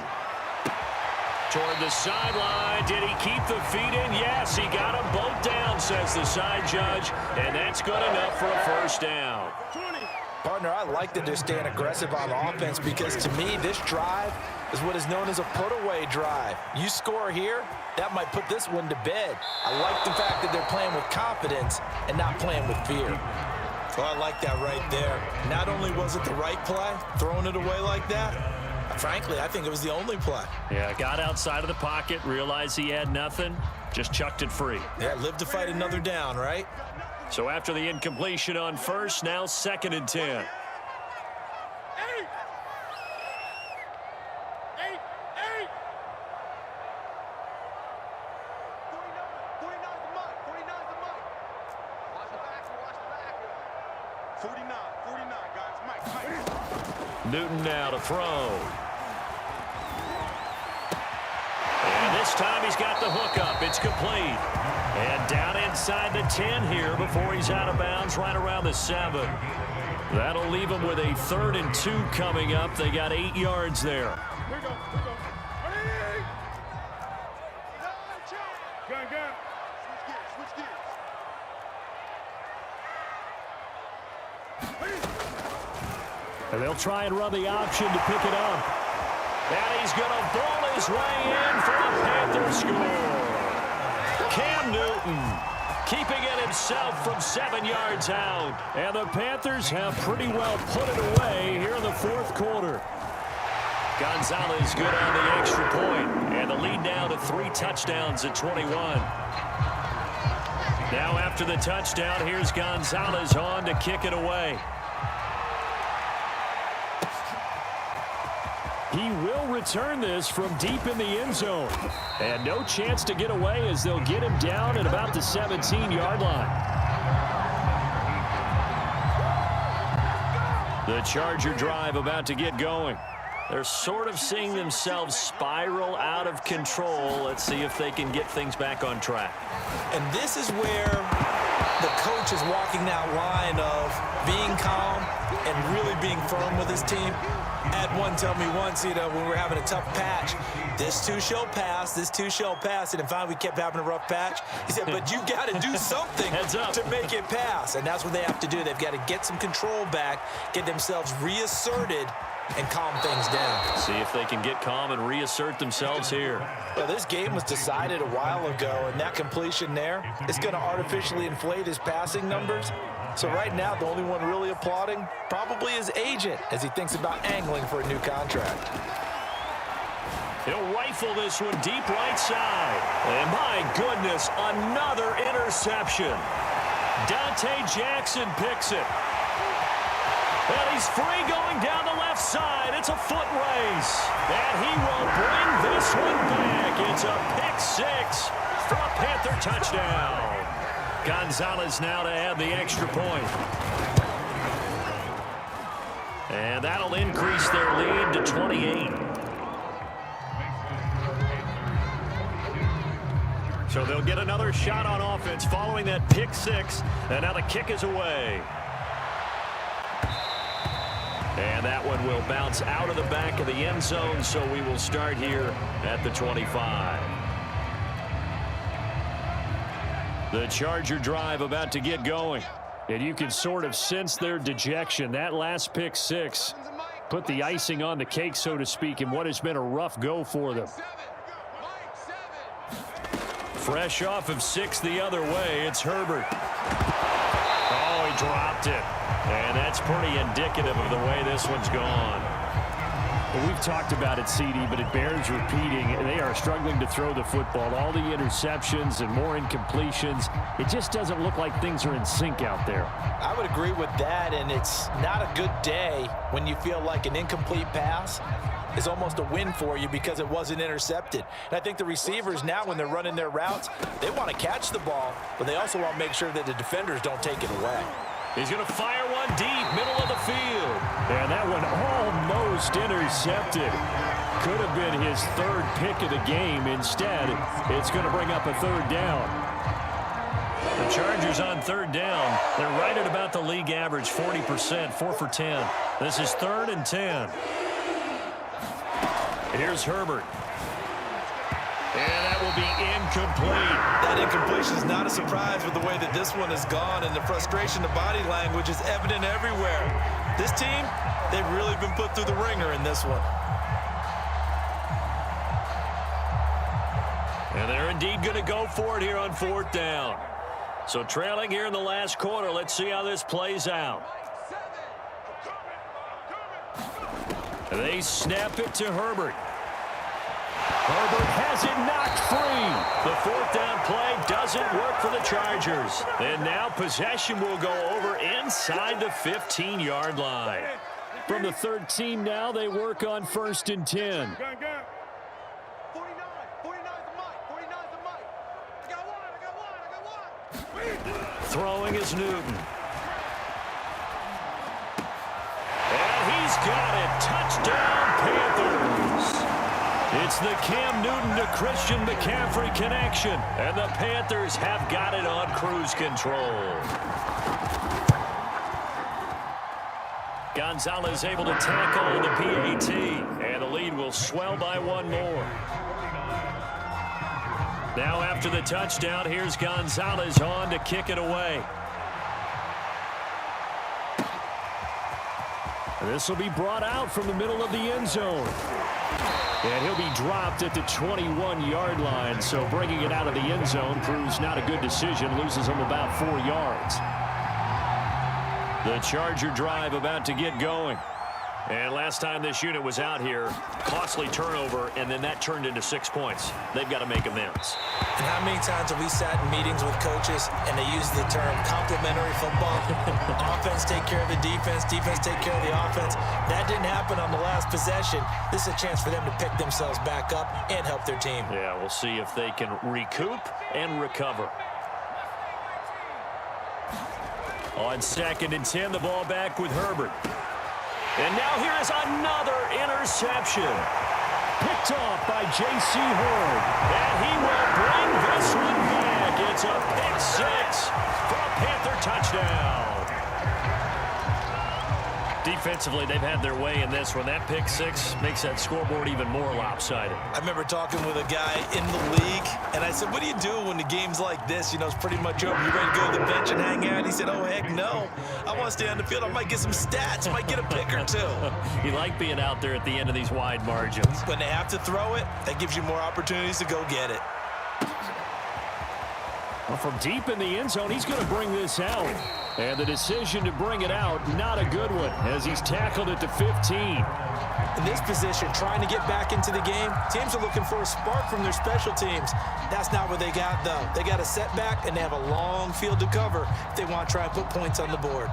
Toward the sideline. Did he keep the feet in? Yes, he got them both down, says the side judge. And that's good enough for a first down. Partner, I like that they're staying aggressive on offense, because to me, this drive is what is known as a put-away drive. You score here, that might put this one to bed. I like the fact that they're playing with confidence and not playing with fear. Well, I like that right there. Not only was it the right play, throwing it away like that, frankly, I think it was the only play. Yeah, got outside of the pocket, realized he had nothing, just chucked it free. Yeah, live to fight another down, right? So after the incompletion on first, now 2nd and 10. Newton now to throw. And this time he's got the hookup. It's complete. And down inside the 10 here before he's out of bounds, right around the 7. That'll leave him with a 3rd and 2 coming up. They got 8 yards there. Here we go. Gun. Switch gears. And they'll try and run the option to pick it up. And he's going to ball his way in for the Panthers score. Cam Newton keeping it himself from 7 yards out. And the Panthers have pretty well put it away here in the fourth quarter. Gonzalez good on the extra point, and the lead now to 3 touchdowns at 21. Now after the touchdown, here's Gonzalez on to kick it away. He will return this from deep in the end zone. And no chance to get away as they'll get him down at about the 17-yard line. The Charger drive about to get going. They're sort of seeing themselves spiral out of control. Let's see if they can get things back on track. And this is where the coach is walking that line of being calm and really being firm with his team. Had one tell me once, when we were having a tough patch, this too shall pass, this too shall pass. And finally we kept having a rough patch. He said, but you got to do something to make it pass. And that's what they have to do. They've got to get some control back, get themselves reasserted, and calm things down. See if they can get calm and reassert themselves here. Well, this game was decided a while ago, and that completion there is going to artificially inflate his passing numbers. So right now, the only one really applauding probably his agent as he thinks about angling for a new contract. He'll rifle this one deep right side. And my goodness, another interception. Dante Jackson picks it. And he's free going down the left side. It's a foot race. And he will bring this one back. It's a pick-6 for a Panther touchdown. Gonzalez now to add the extra point. And that'll increase their lead to 28. So they'll get another shot on offense following that pick-6. And now the kick is away. And that one will bounce out of the back of the end zone, so we will start here at the 25. The Charger drive about to get going. And you can sort of sense their dejection. That last pick-6 put the icing on the cake, so to speak, in what has been a rough go for them. Fresh off of 6 the other way, it's Herbert. Oh, he dropped it. And that's pretty indicative of the way this one's gone. Well, we've talked about it, CD, but it bears repeating. They are struggling to throw the football. All the interceptions and more incompletions. It just doesn't look like things are in sync out there. I would agree with that, and it's not a good day when you feel like an incomplete pass is almost a win for you because it wasn't intercepted. And I think the receivers now, when they're running their routes, they want to catch the ball, but they also want to make sure that the defenders don't take it away. He's going to fire one deep, middle of the field. And that one almost intercepted. Could have been his 3rd pick of the game. Instead, it's going to bring up a 3rd down. The Chargers on 3rd down. They're right at about the league average, 40%, 4 for 10. This is 3rd and 10. Here's Herbert. And that will be incomplete. That incompletion is not a surprise with the way that this one has gone, and the frustration, the body language is evident everywhere. This team, they've really been put through the ringer in this one. And they're indeed going to go for it here on 4th down. So trailing here in the last quarter, let's see how this plays out. They snap it to Herbert. Herbert has it knocked free. The 4th down play doesn't work for the Chargers. And now possession will go over inside the 15-yard line. From the 13 now, they work on 1st and 10. Throwing is Newton. And he's got it. Touchdown, Panthers. It's the Cam Newton to Christian McCaffrey connection. And the Panthers have got it on cruise control. Gonzalez able to tackle the PAT. And the lead will swell by 1 more. Now after the touchdown, here's Gonzalez on to kick it away. This will be brought out from the middle of the end zone. And he'll be dropped at the 21-yard line. So bringing it out of the end zone proves not a good decision. Loses him about 4 yards. The Charger drive about to get going. And last time this unit was out here, costly turnover, and then that turned into 6 points. They've got to make amends. And how many times have we sat in meetings with coaches and they use the term complementary football? Offense take care of the defense, defense take care of the offense. That didn't happen on the last possession. This is a chance for them to pick themselves back up and help their team. Yeah, we'll see if they can recoup and recover. On 2nd and 10, the ball back with Herbert. And now here is another interception. Picked off by J.C. Horn. And he will bring this one back. It's a pick 6 for a Panther touchdown. Defensively, they've had their way in this one. That pick 6 makes that scoreboard even more lopsided. I remember talking with a guy in the league, and I said, what do you do when the game's like this? You know, it's pretty much over. You ready to go to the bench and hang out? He said, oh, heck no. I want to stay on the field. I might get some stats. Might get a pick or two. You like being out there at the end of these wide margins. When they have to throw it, that gives you more opportunities to go get it. Well, from deep in the end zone, he's going to bring this out. And the decision to bring it out, not a good one, as he's tackled at the 15. In this position, trying to get back into the game, teams are looking for a spark from their special teams. That's not what they got, though. They got a setback, and they have a long field to cover if they want to try and put points on the board.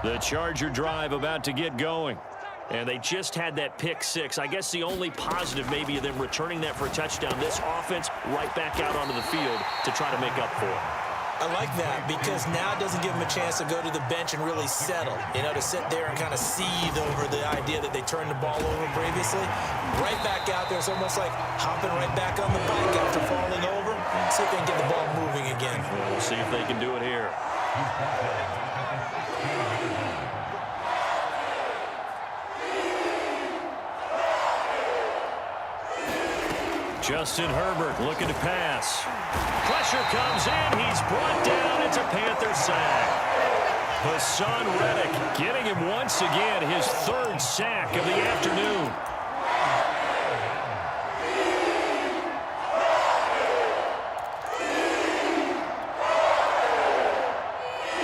The Charger drive about to get going. And they just had that pick 6. I guess the only positive maybe of them returning that for a touchdown. This offense right back out onto the field to try to make up for it. I like that because now it doesn't give them a chance to go to the bench and really settle. You know, to sit there and kind of seethe over the idea that they turned the ball over previously. Right back out there. It's almost like hopping right back on the bike after falling over. See if they can get the ball moving again. We'll see if they can do it here. Justin Herbert looking to pass. Pressure comes in. He's brought down. It's a Panther sack. Hassan Reddick getting him once again, his 3rd sack of the afternoon.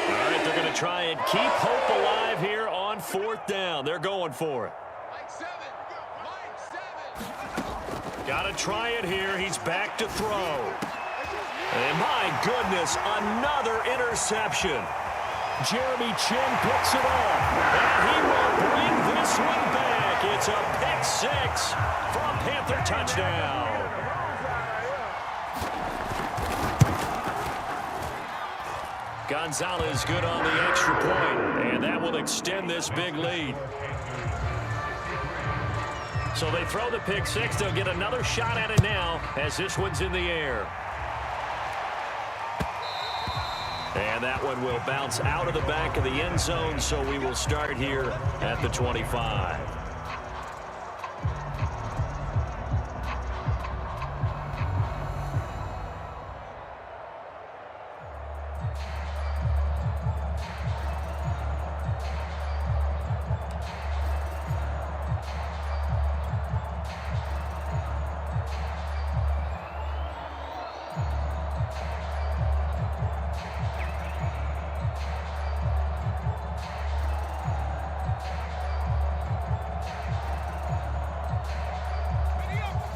All right, they're going to try and keep hope alive here on 4th down. They're going for it. Got to try it here. He's back to throw. And my goodness, another interception. Jeremy Chin picks it up. And he will bring this one back. It's a pick 6 for a Panther touchdown. Gonzalez good on the extra point. And that will extend this big lead. So they throw the pick 6. They'll get another shot at it now as this one's in the air. And that one will bounce out of the back of the end zone, so we will start here at the 25.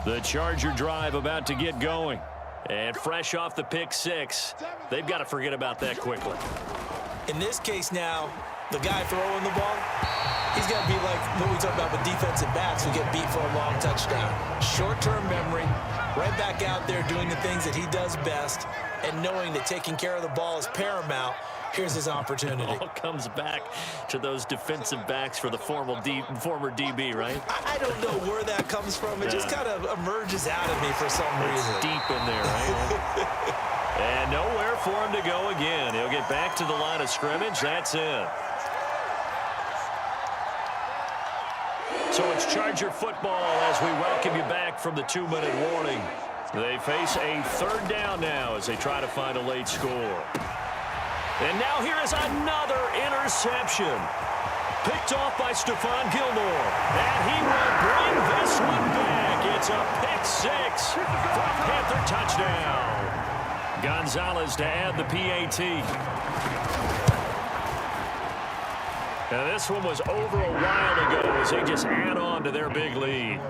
The Charger drive about to get going. And fresh off the pick 6, they've got to forget about that quickly. In this case now, the guy throwing the ball, he's got to be like what we talk about with defensive backs who get beat for a long touchdown. Short-term memory, right back out there doing the things that he does best, and knowing that taking care of the ball is paramount. Here's his opportunity. It all comes back to those defensive backs for the former DB, right? I don't know where that comes from. It just kind of emerges out of me for some reason. It's deep in there, right? And nowhere for him to go again. He'll get back to the line of scrimmage. That's it. So it's Charger football as we welcome you back from the 2-minute warning. They face a 3rd down now as they try to find a late score. And now here is another interception. Picked off by Stephon Gilmore. And he will bring this one back. It's a pick six for a Panther touchdown. Gonzalez to add the PAT. Now this one was over a while ago as they just add on to their big lead.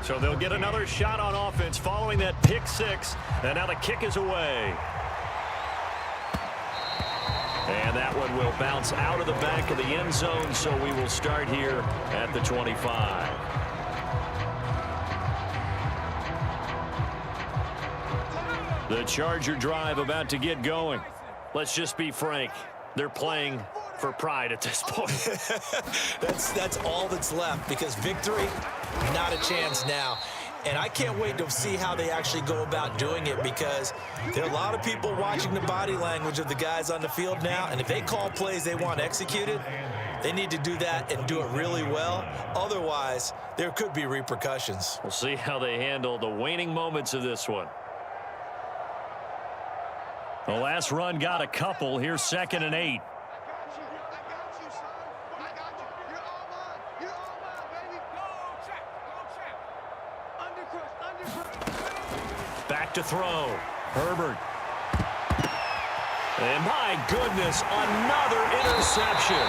So they'll get another shot on offense following that pick six. And now the kick is away. And that one will bounce out of the back of the end zone, so we will start here at the 25. The Charger drive about to get going. Let's just be frank. They're playing for pride at this point. That's all that's left, because victory, not a chance now. And I can't wait to see how they actually go about doing it, because there are a lot of people watching the body language of the guys on the field now, and if they call plays they want executed, they need to do that and do it really well. Otherwise, there could be repercussions. We'll see how they handle the waning moments of this one. The last run got a couple. Here's 2nd and 8. Back to throw. Herbert. And my goodness, another interception.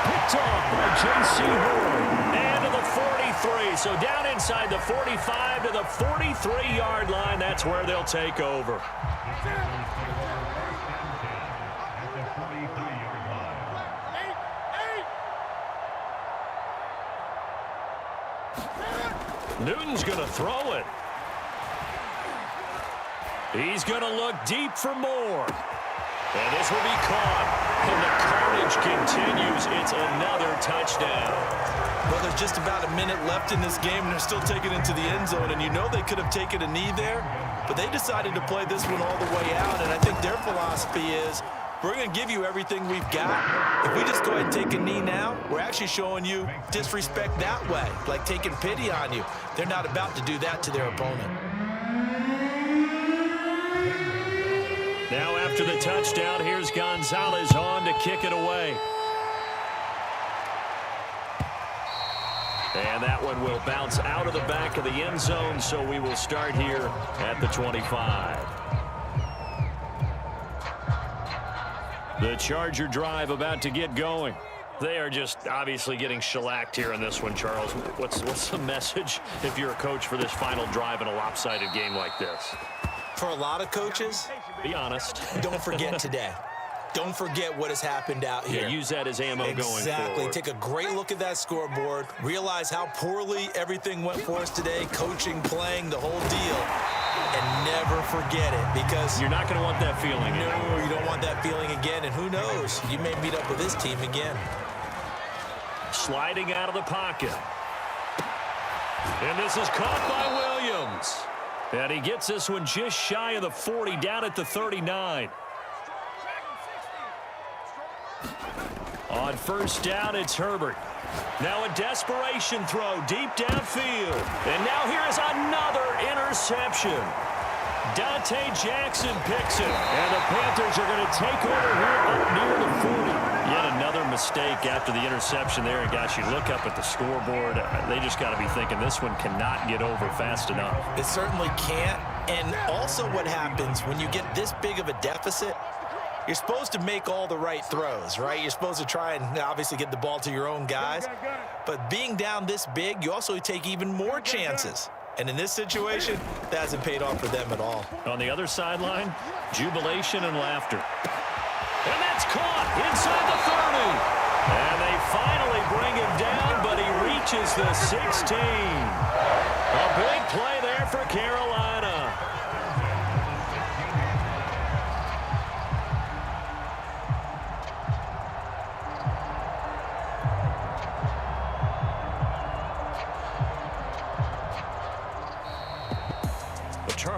Picked off by J.C. Horn. And to the 43. So down inside the 45 to the 43-yard line. That's where they'll take over. Newton's going to throw it. He's going to look deep for more. And this will be caught. And the carnage continues. It's another touchdown. Well, there's just about a minute left in this game, and they're still taking it into the end zone. And you know they could have taken a knee there, but they decided to play this one all the way out. And I think their philosophy is, we're going to give you everything we've got. If we just go ahead and take a knee now, we're actually showing you disrespect that way, like taking pity on you. They're not about to do that to their opponent. Now after the touchdown, here's Gonzalez on to kick it away. And that one will bounce out of the back of the end zone, so we will start here at the 25. The Charger drive about to get going. They are just obviously getting shellacked here in this one, Charles. What's the message if you're a coach for this final drive in a lopsided game like this? For a lot of coaches, be honest. Don't forget today. Don't forget what has happened out here. Yeah, use that as ammo going forward. Exactly. Take a great look at that scoreboard. Realize how poorly everything went for us today. Coaching, playing, the whole deal. And never forget it, because you're not going to want that feeling. No, you don't want that feeling again. And who knows? You may meet up with this team again. Sliding out of the pocket. And this is caught by Williams. And he gets this one just shy of the 40, down at the 39. On first down, it's Herbert. Now a desperation throw deep downfield. And now here is another interception. Dante Jackson picks it. And the Panthers are going to take over here up near the 40. Yet another mistake after the interception there. And gosh, you look up at the scoreboard, they just got to be thinking this one cannot get over fast enough. It certainly can't. And also what happens when you get this big of a deficit, you're supposed to make all the right throws, right? You're supposed to try and obviously get the ball to your own guys. But being down this big, you also take even more chances. And in this situation, that hasn't paid off for them at all. On the other sideline, jubilation and laughter. And that's caught inside the 30. And they finally bring him down, but he reaches the 16. A big play there for Carolina.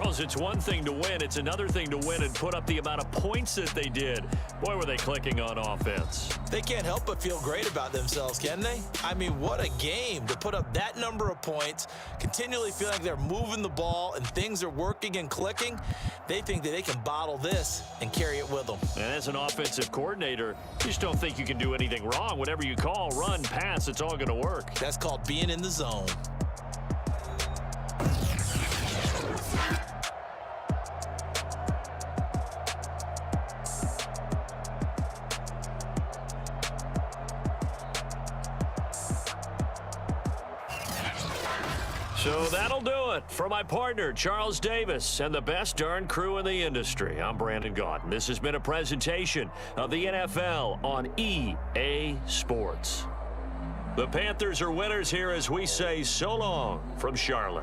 Charles, it's one thing to win. It's another thing to win and put up the amount of points that they did. Boy, were they clicking on offense. They can't help but feel great about themselves, can they? I mean, what a game to put up that number of points, continually feel like they're moving the ball and things are working and clicking. They think that they can bottle this and carry it with them. And as an offensive coordinator, you just don't think you can do anything wrong. Whatever you call, run, pass, it's all going to work. That's called being in the zone. So that'll do it. For my partner, Charles Davis, and the best darn crew in the industry, I'm Brandon Gaudin. This has been a presentation of the NFL on EA Sports. The Panthers are winners here as we say so long from Charlotte.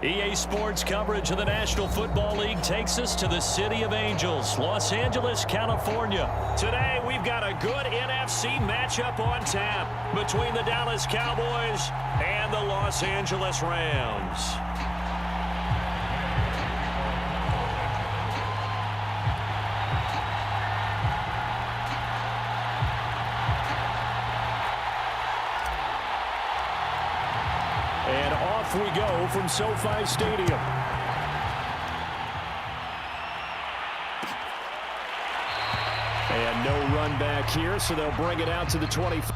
EA Sports coverage of the National Football League takes us to the City of Angels, Los Angeles, California. Today, we've got a good NFC matchup on tap between the Dallas Cowboys and the Los Angeles Rams. Off we go from SoFi Stadium. And no run back here, so they'll bring it out to the 25.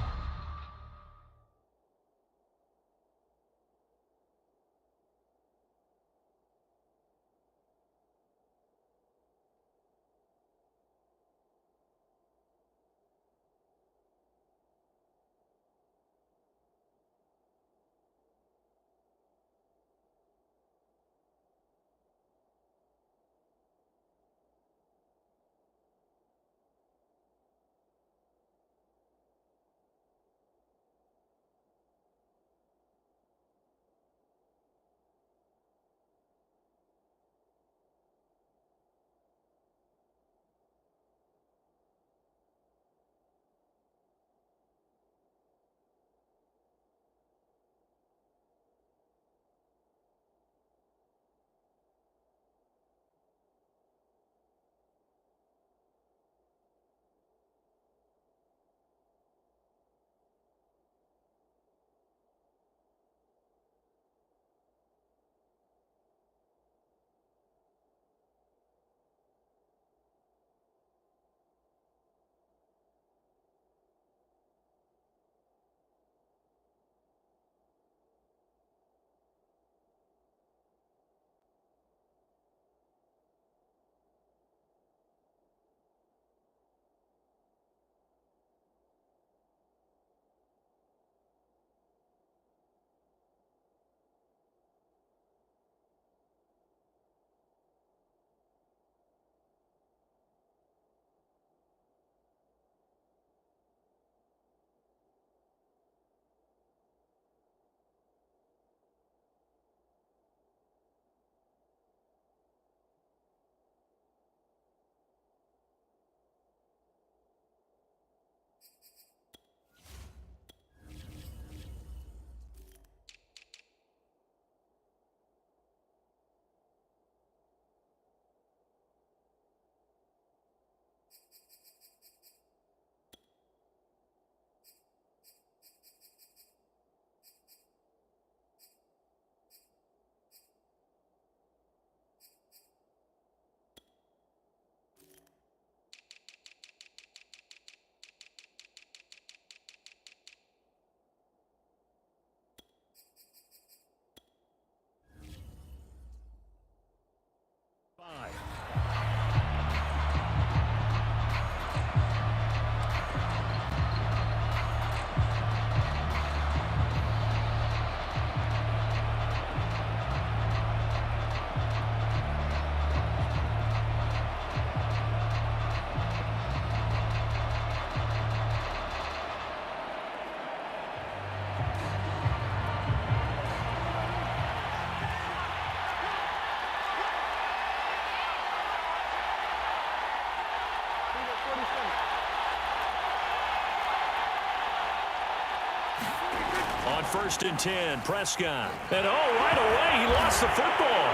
On 1st and 10, Prescott. And right away, he lost the football.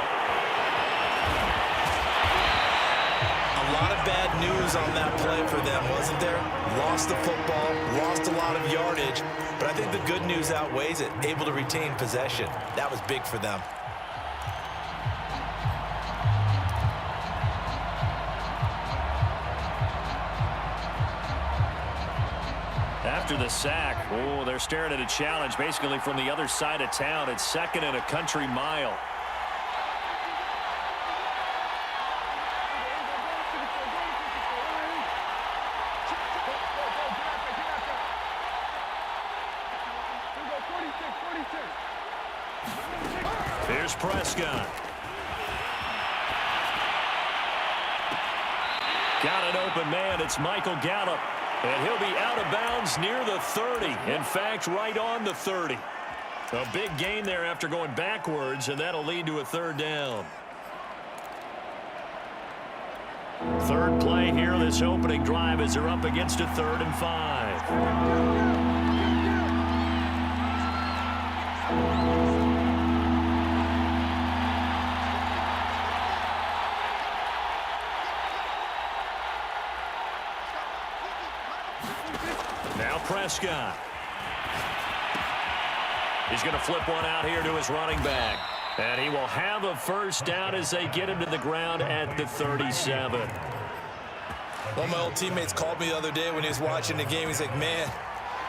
A lot of bad news on that play for them, wasn't there? Lost the football, lost a lot of yardage, but I think the good news outweighs it. Able to retain possession. That was big for them. After the sack, they're staring at a challenge basically from the other side of town. It's 2nd and a country mile. Here's Prescott. Got an open man. It's Michael Gallup. And he'll be out of bounds near the 30. In fact, right on the 30. A big gain there after going backwards, and that'll lead to a 3rd down. 3rd play here, this opening drive, as they're up against a 3rd and 5. Now Prescott. He's going to flip one out here to his running back. And he will have a first down as they get him to the ground at the 37. One of my old teammates called me the other day when he was watching the game. He's like, man,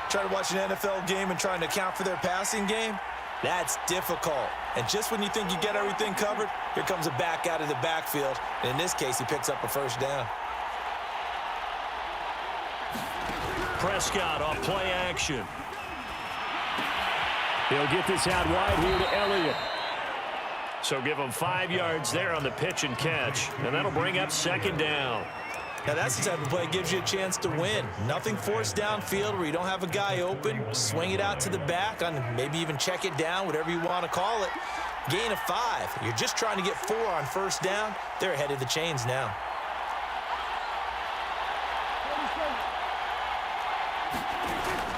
trying to watch an NFL game and trying to account for their passing game, that's difficult. And just when you think you get everything covered, here comes a back out of the backfield. And in this case, he picks up a first down. Prescott off play action. He'll get this out wide here to Elliott. So give him 5 yards there on the pitch and catch. And that'll bring up second down. Now, that's the type of play that gives you a chance to win. Nothing forced downfield where you don't have a guy open. Swing it out to the back, on maybe even check it down, whatever you want to call it. Gain of 5. You're just trying to get 4 on first down. They're ahead of the chains now.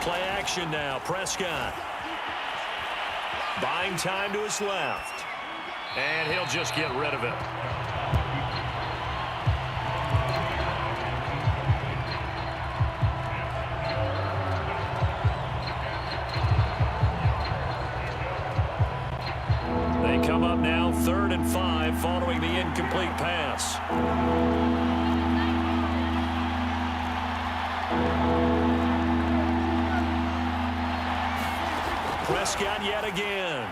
Play action now. Prescott. Buying time to his left. And he'll just get rid of it. They come up now 3rd and 5 following the incomplete pass. Prescott yet again.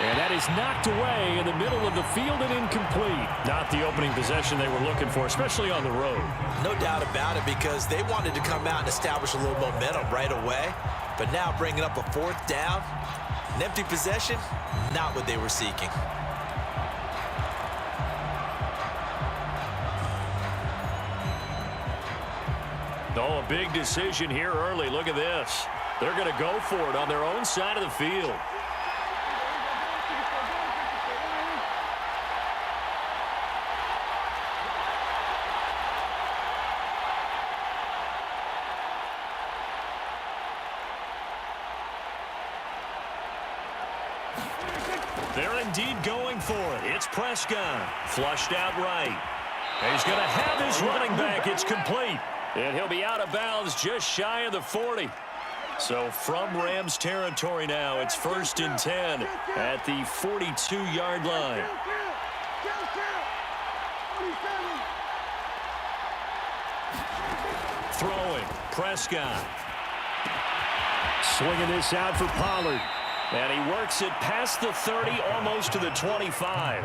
And that is knocked away in the middle of the field and incomplete. Not the opening possession they were looking for, especially on the road. No doubt about it, because they wanted to come out and establish a little momentum right away. But now bringing up a 4th down, an empty possession, not what they were seeking. Oh, a big decision here early. Look at this. They're going to go for it on their own side of the field. They're indeed going for it. It's Prescott. Flushed out right. And he's going to have his running back. It's complete. And he'll be out of bounds just shy of the 40. So from Rams territory now, it's 1st and 10 at the 42-yard line. Throwing. Prescott. Swinging this out for Pollard. And he works it past the 30, almost to the 25.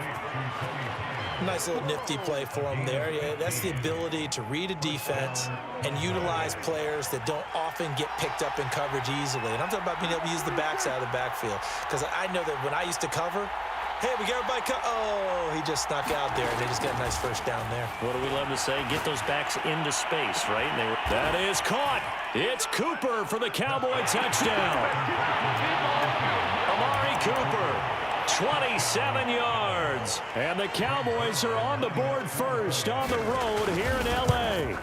Nice little nifty play for him there. Yeah, that's the ability to read a defense and utilize players that don't often get picked up in coverage easily. And I'm talking about being able to use the backside of the backfield. Because I know that when I used to cover, hey, we got everybody oh, he just snuck out there, and they just got a nice first down there. What do we love to say? Get those backs into space, right? That is caught. It's Cooper for the Cowboy touchdown. Amari Cooper, 27 yards. And the Cowboys are on the board first on the road here in L.A.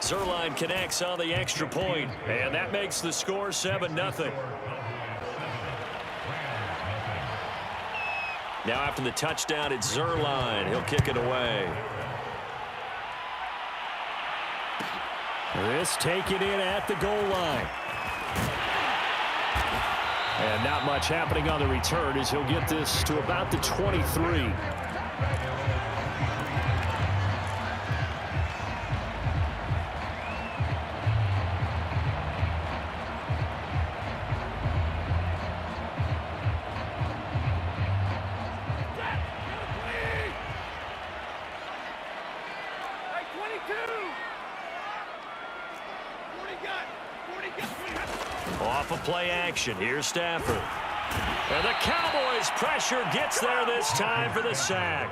Zuerlein connects on the extra point, and that makes the score 7-0. Now after the touchdown, it's Zuerlein. He'll kick it away. This taken in at the goal line. And not much happening on the return as he'll get this to about the 23. Off of play action. Here's Stafford. And the Cowboys' pressure gets there this time for the sack.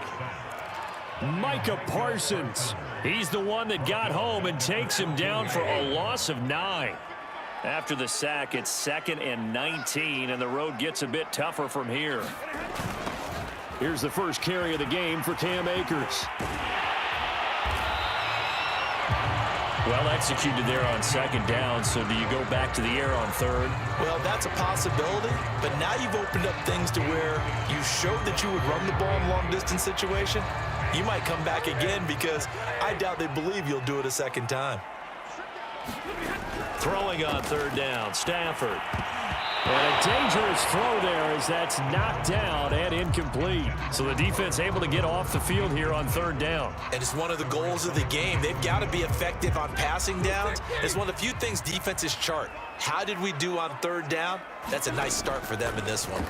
Micah Parsons. He's the one that got home and takes him down for a loss of 9. After the sack, it's 2nd and 19, and the road gets a bit tougher from here. Here's the first carry of the game for Cam Akers. Well executed there on 2nd down, so do you go back to the air on 3rd? Well, that's a possibility, but now you've opened up things to where you showed that you would run the ball in long-distance situation. You might come back again because I doubt they believe you'll do it a 2nd time. Throwing on third down, Stafford. And a dangerous throw there as that's knocked down and incomplete. So the defense able to get off the field here on third down. And it's one of the goals of the game. They've got to be effective on passing downs. It's one of the few things defenses chart. How did we do on third down? That's a nice start for them in this one.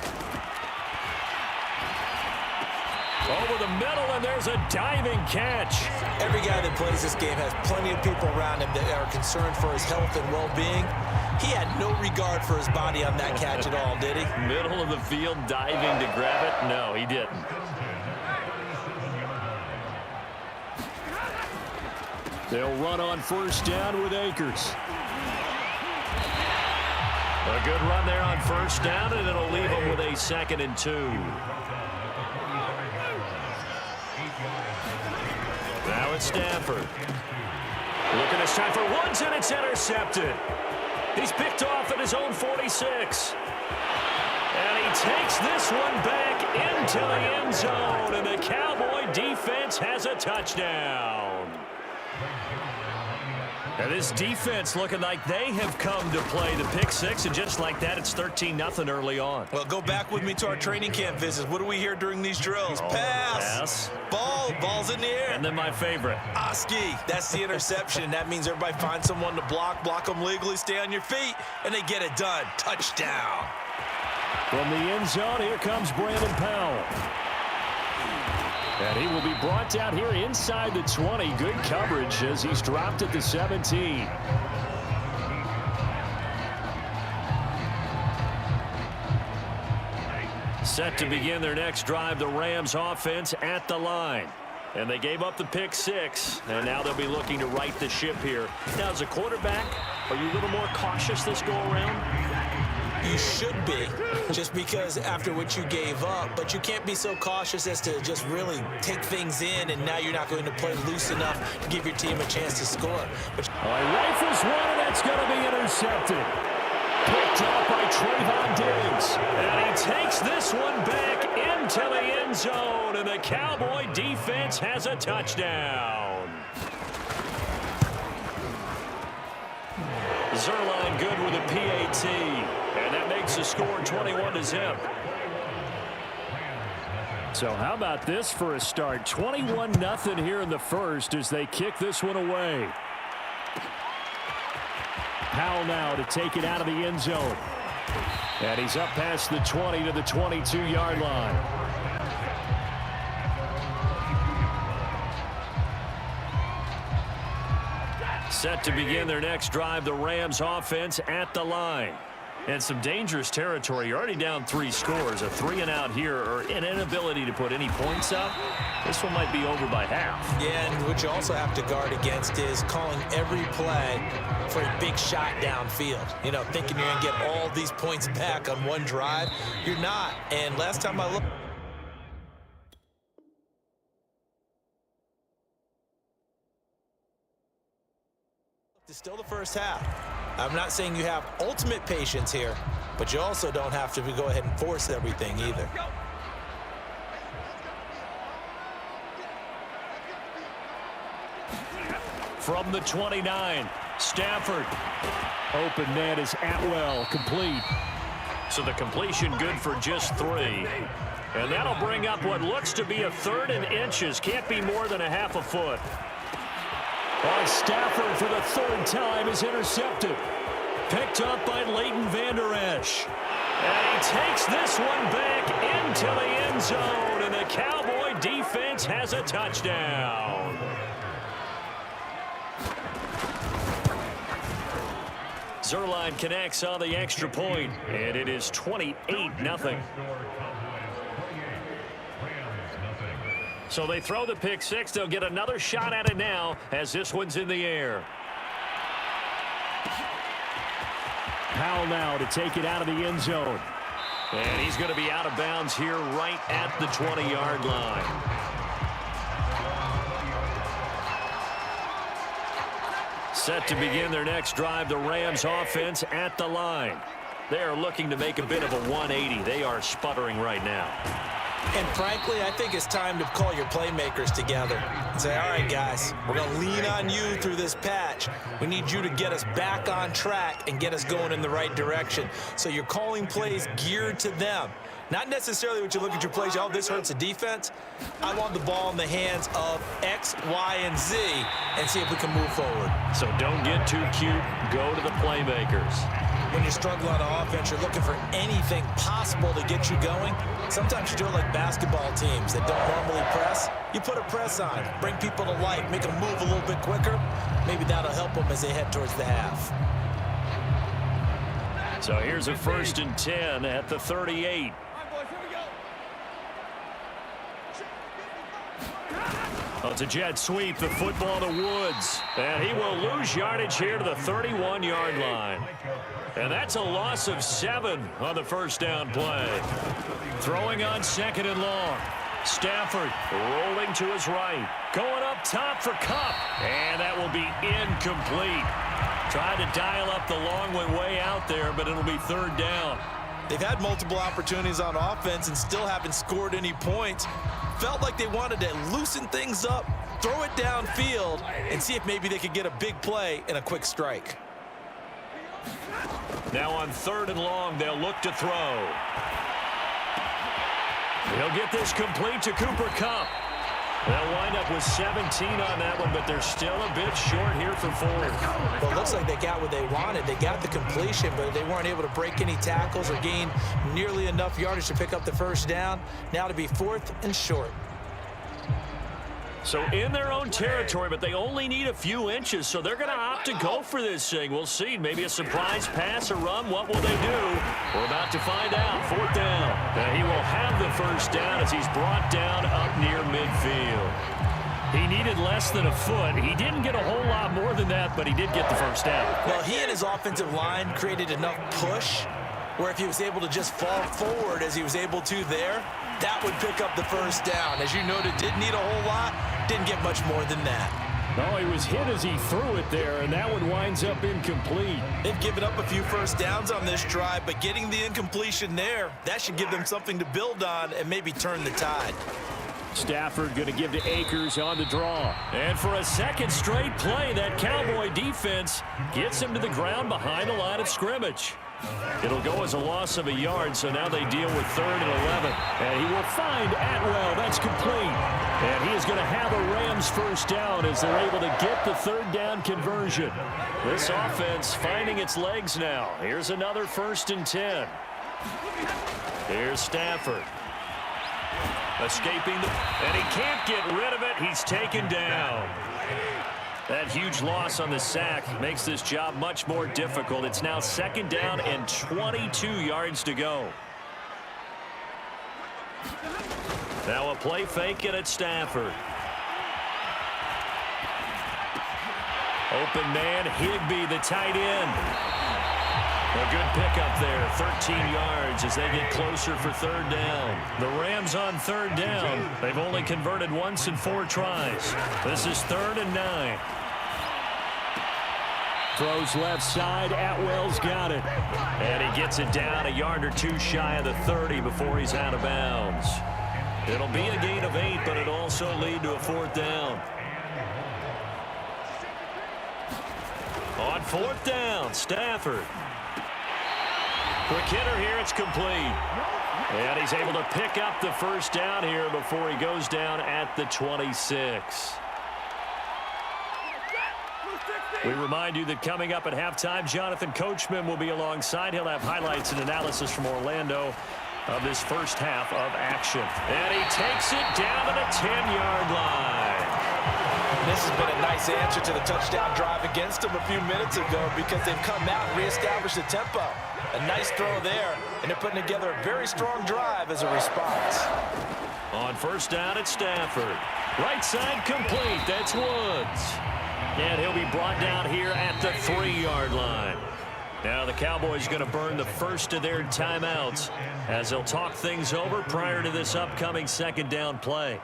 Over the middle, and there's a diving catch. Every guy that plays this game has plenty of people around him that are concerned for his health and well-being. He had no regard for his body on that catch at all, did he? Middle of the field, diving to grab it? No, he didn't. They'll run on first down with Akers. A good run there on first down, and it'll leave them with a 2nd and 2. Now it's Stafford. Looking at time for Woods, and it's intercepted. He's picked off at his own 46. And he takes this one back into the end zone, and the Cowboy defense has a touchdown. And this defense looking like they have come to play the pick six, and just like that, it's 13-0 early on. Well, go back with me to our training camp visits. What do we hear during these drills? Pass. Ball's in the air. And then my favorite. Oski, that's the interception. That means everybody finds someone to block them legally, stay on your feet, and they get it done. Touchdown. From the end zone, here comes Brandon Powell. And he will be brought down here inside the 20. Good coverage as he's dropped at the 17. Set to begin their next drive, the Rams offense at the line. And they gave up the pick six, and now they'll be looking to right the ship here. Now, as a quarterback, are you a little more cautious this go-around? You should be, just because after what you gave up, but you can't be so cautious as to just really take things in, and now you're not going to play loose enough to give your team a chance to score. But rifles one, and that's going to be intercepted. Picked up by Trayvon Diggs. And he takes this one back into the end zone, and the Cowboy defense has a touchdown. Zerline good with a PAT, and that makes the score 21-0. So how about this for a start? 21-0 here in the first as they kick this one away. Powell now to take it out of the end zone. And he's up past the 20 to the 22-yard line. Set to begin their next drive, the Rams offense at the line. And some dangerous territory. You're already down 3 scores. A 3-and-out here, or an inability to put any points up. This one might be over by half. Yeah, and what you also have to guard against is calling every play for a big shot downfield. You know, thinking you're going to get all these points back on one drive. You're not. And last time I looked, it's still the first half. I'm not saying you have ultimate patience here, but you also don't have to go ahead and force everything either. From the 29, Stafford. Open man is Atwell, complete. So the completion good for just 3. And that'll bring up what looks to be a 3rd and inches. Can't be more than a half a foot. By Stafford for the 3rd time is intercepted. Picked up by Leighton Vander Esch. And he takes this one back into the end zone. And the Cowboy defense has a touchdown. Zerline connects on the extra point, and it is 28-0. So they throw the pick six. They'll get another shot at it now as this one's in the air. Powell now to take it out of the end zone. And he's going to be out of bounds here right at the 20-yard line. Set to begin their next drive, the Rams offense at the line. They are looking to make a bit of a 180. They are sputtering right now. And frankly, I think it's time to call your playmakers together and say, all right, guys, we're going to lean on you through this patch. We need you to get us back on track and get us going in the right direction. So you're calling plays geared to them. Not necessarily what you look at your plays, oh, this hurts the defense. I want the ball in the hands of X, Y, and Z and see if we can move forward. So don't get too cute. Go to the playmakers. When you struggle on offense, you're looking for anything possible to get you going. Sometimes you do it like basketball teams that don't normally press. You put a press on, bring people to life, make them move a little bit quicker. Maybe that'll help them as they head towards the half. So here's a 1st and 10 at the 38. Oh, it's a jet sweep, the football to Woods. And he will lose yardage here to the 31-yard line. And that's a loss of 7 on the 1st down play. Throwing on 2nd and long. Stafford rolling to his right. Going up top for Kupp. And that will be incomplete. Trying to dial up the long one way out there, but it'll be 3rd down. They've had multiple opportunities on offense and still haven't scored any points. Felt like they wanted to loosen things up, throw it downfield, and see if maybe they could get a big play and a quick strike. Now on 3rd and long, they'll look to throw. He'll get this complete to Cooper Kupp. They'll wind up with 17 on that one, but they're still a bit short here for 4. Well, it looks like they got what they wanted. They got the completion, but they weren't able to break any tackles or gain nearly enough yardage to pick up the 1st down. Now to be 4th and short. So in their own territory, but they only need a few inches, so they're going to opt to go for this thing. We'll see. Maybe a surprise pass or run. What will they do? We're about to find out. 4th down. And he will have the 1st down as he's brought down up near midfield. He needed less than a foot. He didn't get a whole lot more than that, but he did get the 1st down. Well, he and his offensive line created enough push where if he was able to just fall forward as he was able to there, that would pick up the 1st down. As you noted, didn't need a whole lot, didn't get much more than that. No, he was hit as he threw it there, and that one winds up incomplete. They've given up a few 1st downs on this drive, but getting the incompletion there, that should give them something to build on and maybe turn the tide. Stafford going to give to Akers on the draw. And for a 2nd straight play, that Cowboy defense gets him to the ground behind the line of scrimmage. It'll go as a loss of a yard, so now they deal with 3rd and 11. And he will find Atwell. That's complete. And he is going to have a Rams 1st down as they're able to get the 3rd down conversion. This offense finding its legs now. Here's another 1st and 10. Here's Stafford. Escaping, and he can't get rid of it. He's taken down. That huge loss on the sack makes this job much more difficult. It's now 2nd down and 22 yards to go. Now a play fake, and it's Stafford. Open man, Higbee, the tight end. A good pickup there, 13 yards as they get closer for 3rd down. The Rams on 3rd down. They've only converted once in 4 tries. This is 3rd and 9. Throws left side. Atwell's got it. And he gets it down a yard or 2 shy of the 30 before he's out of bounds. It'll be a gain of 8, but it'll also lead to a 4th down. On 4th down, Stafford. Quick hitter here, it's complete. And he's able to pick up the 1st down here before he goes down at the 26. We remind you that coming up at halftime, Jonathan Coachman will be alongside. He'll have highlights and analysis from Orlando of this 1st half of action. And he takes it down to the 10-yard line. This has been a nice answer to the touchdown drive against them a few minutes ago because they've come out and reestablished the tempo. A nice throw there, and they're putting together a very strong drive as a response. On 1st down, it's Stafford. Right side complete. That's Woods. And he'll be brought down here at the 3-yard line. Now the Cowboys going to burn the first of their timeouts as they'll talk things over prior to this upcoming 2nd down play.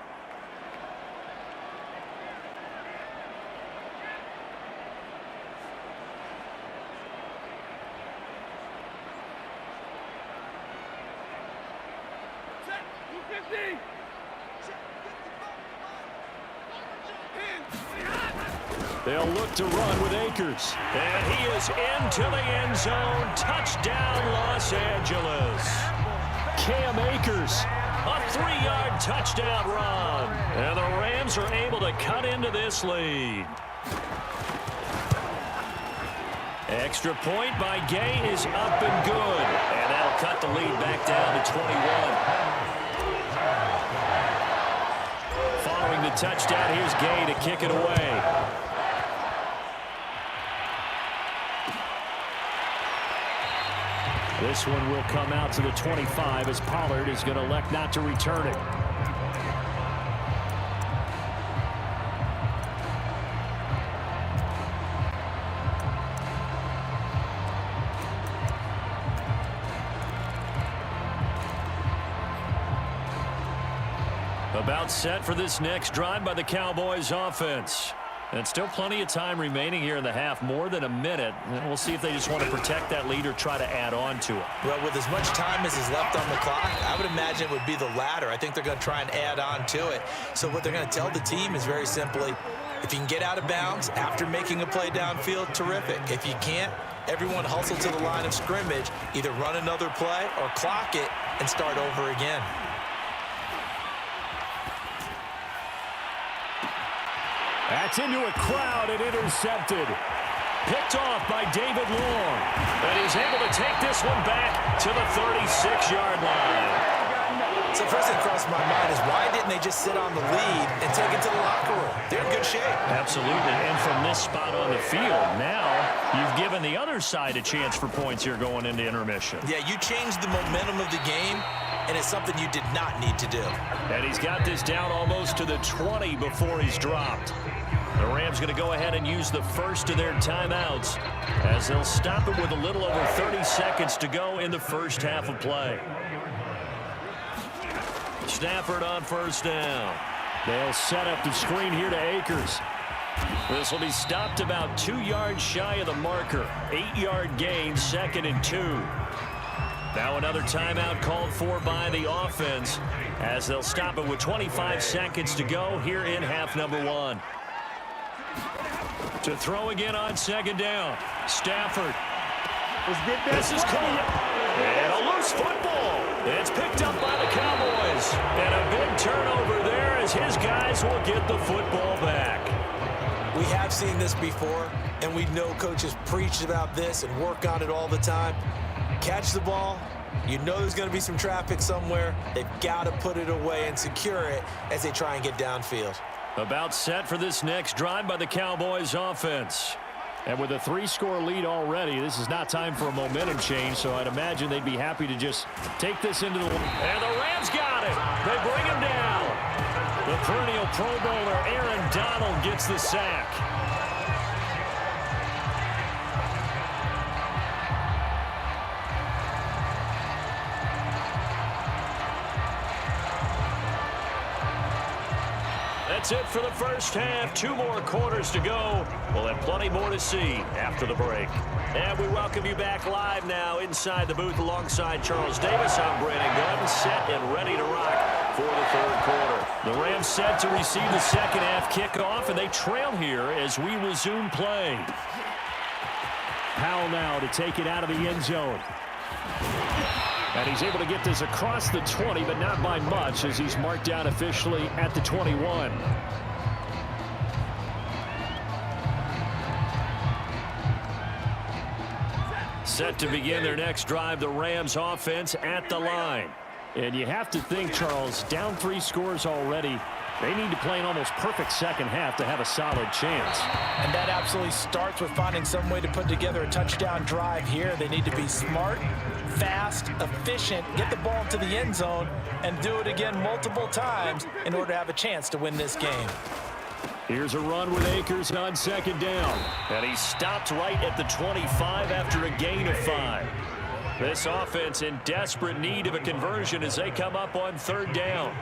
They'll look to run with Akers. And he is into the end zone. Touchdown, Los Angeles. Cam Akers, a 3-yard touchdown run. And the Rams are able to cut into this lead. Extra point by Gay is up and good. And that'll cut the lead back down to 21. Following the touchdown, here's Gay to kick it away. This one will come out to the 25 as Pollard is going to elect not to return it. About set for this next drive by the Cowboys offense. And still plenty of time remaining here in the half, more than a minute. And we'll see if they just want to protect that lead or try to add on to it. Well, with as much time as is left on the clock, I would imagine it would be the latter. I think they're going to try and add on to it. So what they're going to tell the team is very simply, if you can get out of bounds after making a play downfield, terrific. If you can't, everyone hustle to the line of scrimmage, either run another play or clock it and start over again. That's into a crowd and intercepted. Picked off by David Long. And he's able to take this one back to the 36-yard line. So first thing crossed my mind is, why didn't they just sit on the lead and take it to the locker room? They're in good shape. Absolutely. And from this spot on the field, now you've given the other side a chance for points here going into intermission. Yeah, you changed the momentum of the game, and it's something you did not need to do. And he's got this down almost to the 20 before he's dropped. The Rams going to go ahead and use the first of their timeouts as they'll stop it with a little over 30 seconds to go in the first half of play. Stafford on first down. They'll set up the screen here to Akers. This will be stopped about 2 yards shy of the marker. 8-yard gain, 2nd and 2. Now another timeout called for by the offense as they'll stop it with 25 seconds to go here in half number 1. To throw again on 2nd down. Stafford. This is caught. And a loose football. It's picked up by the Cowboys. And a big turnover there as his guys will get the football back. We have seen this before, and we know coaches preach about this and work on it all the time. Catch the ball. You know there's going to be some traffic somewhere. They've got to put it away and secure it as they try and get downfield. About set for this next drive by the Cowboys offense. And with a 3-score lead already, this is not time for a momentum change, so I'd imagine they'd be happy to just take this into the... And the Rams got it. They bring him down. The perennial Pro Bowler Aaron Donald gets the sack. That's it for the first half. 2 more quarters to go. We'll have plenty more to see after the break. And we welcome you back live now inside the booth alongside Charles Davis. I'm Brandon Gunn, set and ready to rock for the 3rd quarter. The Rams set to receive the second half kickoff, and they trail here as we resume play. Powell now to take it out of the end zone. And he's able to get this across the 20, but not by much as he's marked down officially at the 21. Set to begin their next drive, the Rams offense at the line. And you have to think, Charles, down 3 scores already. They need to play an almost perfect second half to have a solid chance. And that absolutely starts with finding some way to put together a touchdown drive here. They need to be smart, fast, efficient, get the ball to the end zone, and do it again multiple times in order to have a chance to win this game. Here's a run with Akers on 2nd down. And he stopped right at the 25 after a gain of 5. This offense in desperate need of a conversion as they come up on 3rd down.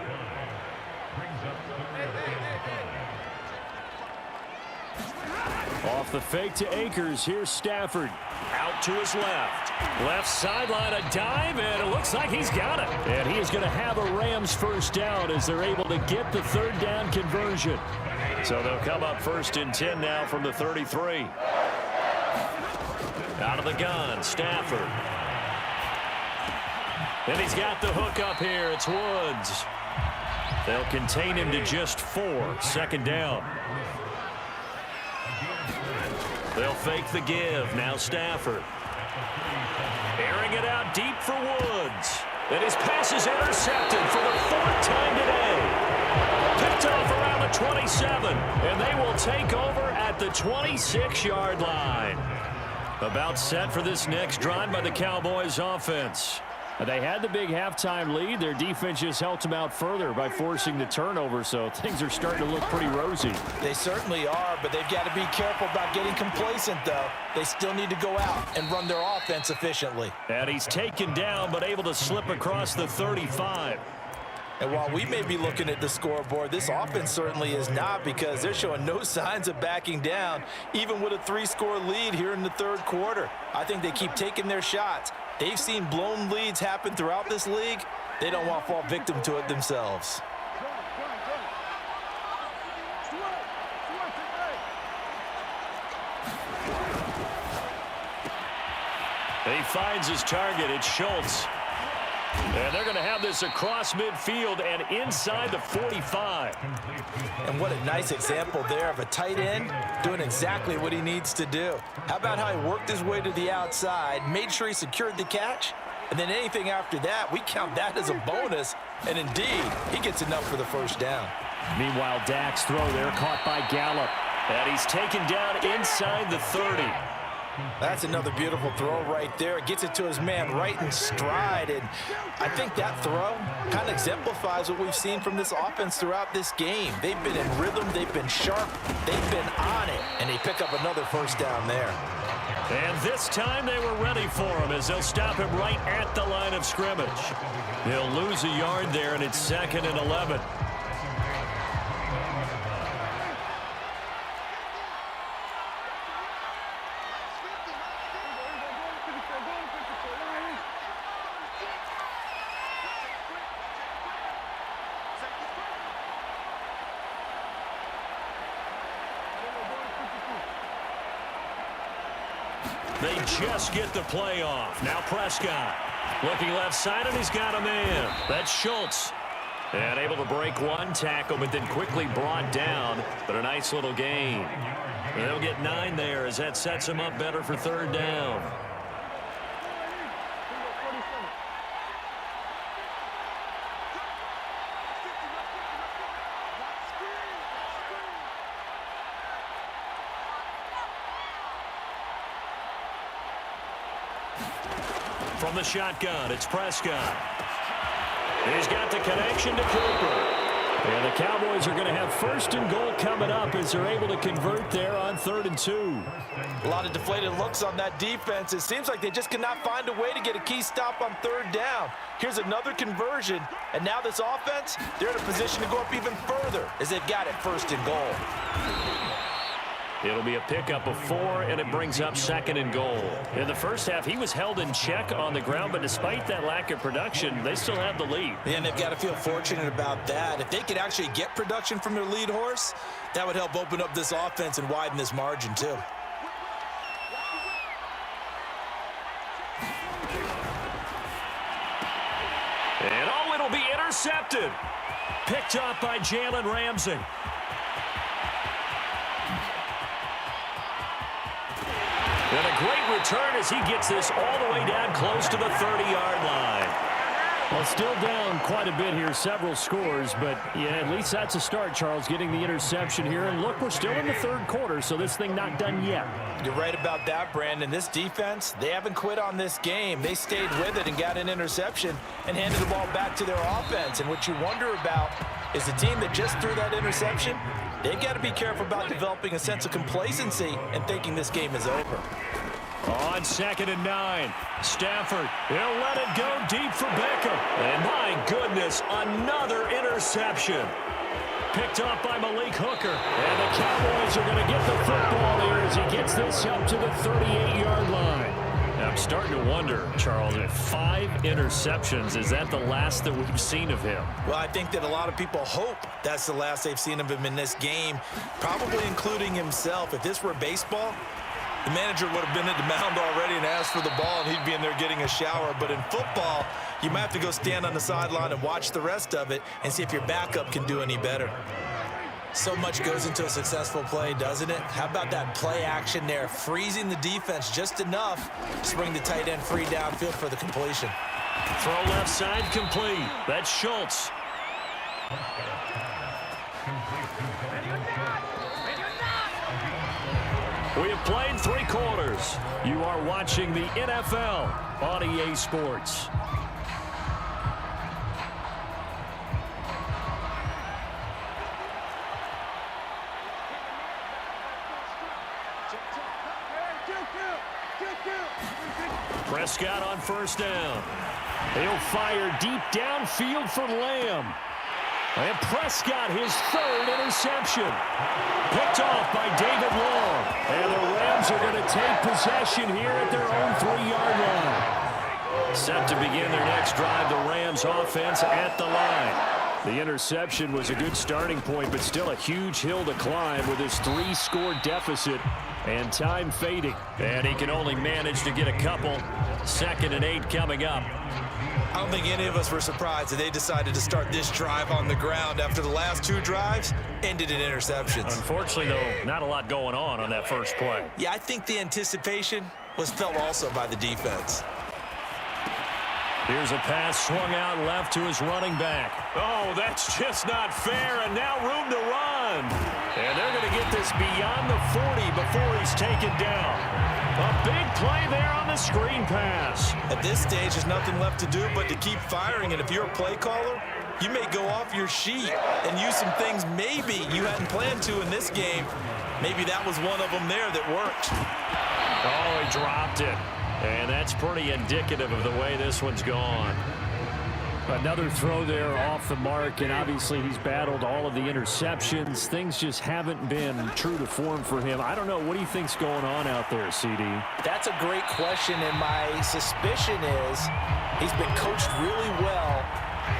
Off the fake to Akers. Here's Stafford. Out to his left. Left sideline, a dive, and it looks like he's got it. And he is going to have a Rams first down as they're able to get the third down conversion. So they'll come up 1st and 10 now from the 33. Out of the gun, Stafford. And he's got the hook up here. It's Woods. They'll contain him to just 4. 2nd down. They'll fake the give. Now Stafford. Airing it out deep for Woods. And his pass is intercepted for the 4th time today. Picked off around the 27. And they will take over at the 26-yard line. About set for this next drive by the Cowboys offense. They had the big halftime lead. Their defense just helped them out further by forcing the turnover, so things are starting to look pretty rosy. They certainly are, but they've got to be careful about getting complacent, though. They still need to go out and run their offense efficiently. And he's taken down, but able to slip across the 35. And while we may be looking at the scoreboard, this offense certainly is not, because they're showing no signs of backing down, even with a 3-score lead here in the 3rd quarter. I think they keep taking their shots. They've seen blown leads happen throughout this league. They don't want to fall victim to it themselves. He finds his target. It's Schultz. And they're going to have this across midfield and inside the 45. And what a nice example there of a tight end doing exactly what he needs to do. How about how he worked his way to the outside, made sure he secured the catch, and then anything after that, we count that as a bonus. And indeed, he gets enough for the first down. Meanwhile, Dak's throw there caught by Gallup. And he's taken down inside the 30. That's another beautiful throw right there. It gets it to his man right in stride. And I think that throw kind of exemplifies what we've seen from this offense throughout this game. They've been in rhythm. They've been sharp. They've been on it. And they pick up another first down there. And this time they were ready for him as they'll stop him right at the line of scrimmage. He'll lose a yard there, and it's 2nd and 11. They just get the play off. Now Prescott looking left side, and he's got a man. That's Schultz. And able to break one tackle, but then quickly brought down. But a nice little gain. And they'll get 9 there as that sets him up better for 3rd down. From the shotgun, it's Prescott. He's got the connection to Cooper. And the Cowboys are going to have 1st and goal coming up as they're able to convert there on 3rd and 2. A lot of deflated looks on that defense. It seems like they just cannot find a way to get a key stop on 3rd down. Here's another conversion. And now this offense, they're in a position to go up even further as they've got it 1st and goal. It'll be a pickup of 4, and it brings up 2nd and goal. In the first half, he was held in check on the ground, but despite that lack of production, they still have the lead. And they've got to feel fortunate about that. If they could actually get production from their lead horse, that would help open up this offense and widen this margin too. And oh, it'll be intercepted. Picked up by Jalen Ramsey. And a great return as he gets this all the way down close to the 30-yard line. Well, still down quite a bit here, several scores, but yeah, at least that's a start, Charles, getting the interception here. And look, we're still in the 3rd quarter, so this thing not done yet. You're right about that, Brandon. This defense, they haven't quit on this game. They stayed with it and got an interception and handed the ball back to their offense. And what you wonder about is the team that just threw that interception, they've got to be careful about developing a sense of complacency and thinking this game is over. On 2nd and 9, Stafford, he'll let it go deep for Beckham. And my goodness, another interception. Picked off by Malik Hooker. And the Cowboys are going to get the football here as he gets this up to the 38-yard line. Now, I'm starting to wonder, Charles, if 5 interceptions, is that the last that we've seen of him? Well, I think that a lot of people hope that's the last they've seen of him in this game, probably including himself. If this were baseball, the manager would have been at the mound already and asked for the ball, and he'd be in there getting a shower. But in football, you might have to go stand on the sideline and watch the rest of it and see if your backup can do any better. So much goes into a successful play, doesn't it? How about that play action there, freezing the defense just enough to bring the tight end free downfield for the completion. Throw left side complete. That's Schultz. We have played 3 quarters. You are watching the NFL on EA Sports. Prescott on first down. He'll fire deep downfield for Lamb. And Prescott, his 3rd interception. Picked off by David Long. And the Rams are going to take possession here at their own 3-yard line. Set to begin their next drive, the Rams offense at the line. The interception was a good starting point, but still a huge hill to climb with his 3-score deficit and time fading. And he can only manage to get a couple. 2nd and 8 coming up. I don't think any of us were surprised that they decided to start this drive on the ground after the last 2 drives ended in interceptions. Unfortunately, though, not a lot going on that first play. Yeah, I think the anticipation was felt also by the defense. Here's a pass swung out left to his running back. Oh, that's just not fair, and now room to run. And they're going to get this beyond the 40 before he's taken down. A big play there on the screen pass. At this stage, there's nothing left to do but to keep firing, and if you're a play caller, you may go off your sheet and use some things maybe you hadn't planned to in this game. Maybe that was one of them there that worked. Oh, he dropped it. And that's pretty indicative of the way this one's gone. Another throw there off the mark, and obviously he's battled all of the interceptions. Things just haven't been true to form for him. I don't know. What do you think's going on out there, CD? That's a great question, and my suspicion is he's been coached really well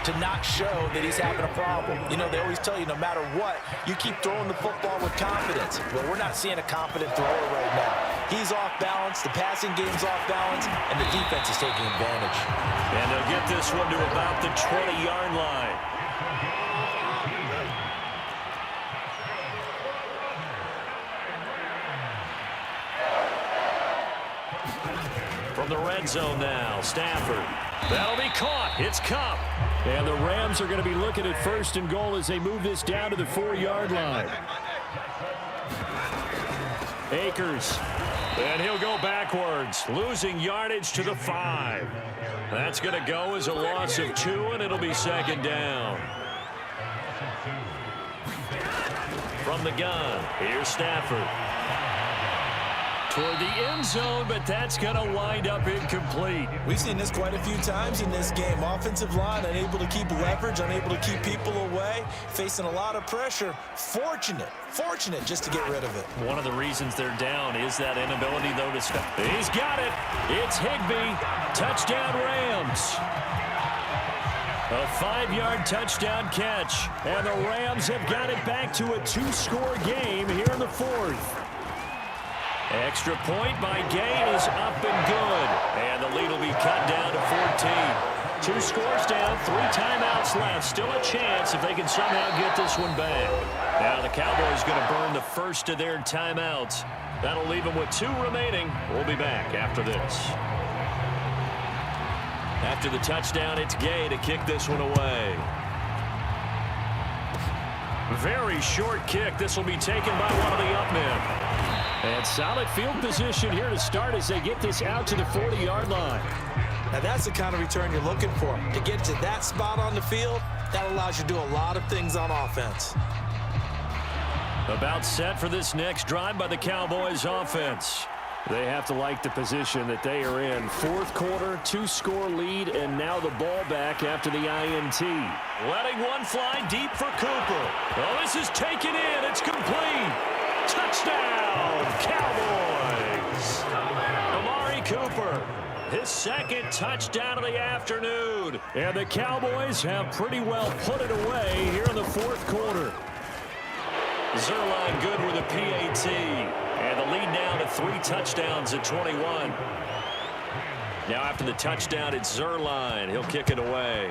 to not show that he's having a problem. You know, they always tell you no matter what, you keep throwing the football with confidence. Well, we're not seeing a confident thrower right now. He's off balance, the passing game's off balance, and the defense is taking advantage. And they'll get this one to about the 20-yard line. From the red zone now, Stafford. That'll be caught. It's Cup. And the Rams are going to be looking at 1st and goal as they move this down to the 4-yard line. Akers. And he'll go backwards, losing yardage to the 5. That's going to go as a loss of 2, and it'll be 2nd down. From the gun, here's Stafford. Toward the end zone, but that's going to wind up incomplete. We've seen this quite a few times in this game. Offensive line unable to keep leverage, unable to keep people away, facing a lot of pressure. Fortunate just to get rid of it. One of the reasons they're down is that inability, though, to stop. He's got it. It's Higbee. Touchdown, Rams. A 5-yard touchdown catch. And the Rams have got it back to a 2-score game here in the 4th. Extra point by Gay is up and good. And the lead will be cut down to 14. 2 scores down, 3 timeouts left. Still a chance if they can somehow get this one back. Now the Cowboys going to burn the first of their timeouts. That'll leave them with 2 remaining. We'll be back after this. After the touchdown, it's Gay to kick this one away. Very short kick. This will be taken by one of the up men. And solid field position here to start as they get this out to the 40-yard line. Now that's the kind of return you're looking for. To get to that spot on the field, that allows you to do a lot of things on offense. About set for this next drive by the Cowboys offense. They have to like the position that they are in. Fourth quarter, 2-score lead, and now the ball back after the INT. Letting one fly deep for Cooper. Oh, this is taken in. It's complete. Touchdown, Cowboys. Amari Cooper, his second touchdown of the afternoon. And the Cowboys have pretty well put it away here in the fourth quarter. Zuerlein good with a PAT. And the lead now to 3 touchdowns at 21. Now after the touchdown, it's Zuerlein. He'll kick it away.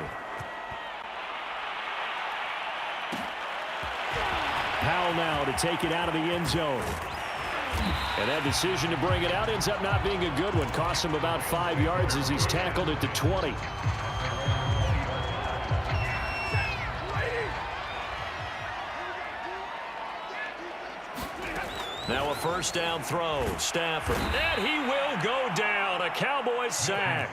Powell now to take it out of the end zone. And that decision to bring it out ends up not being a good one. Costs him about 5 yards as he's tackled at the 20. Now a first down throw. Stafford. And he will go down. A Cowboys sack.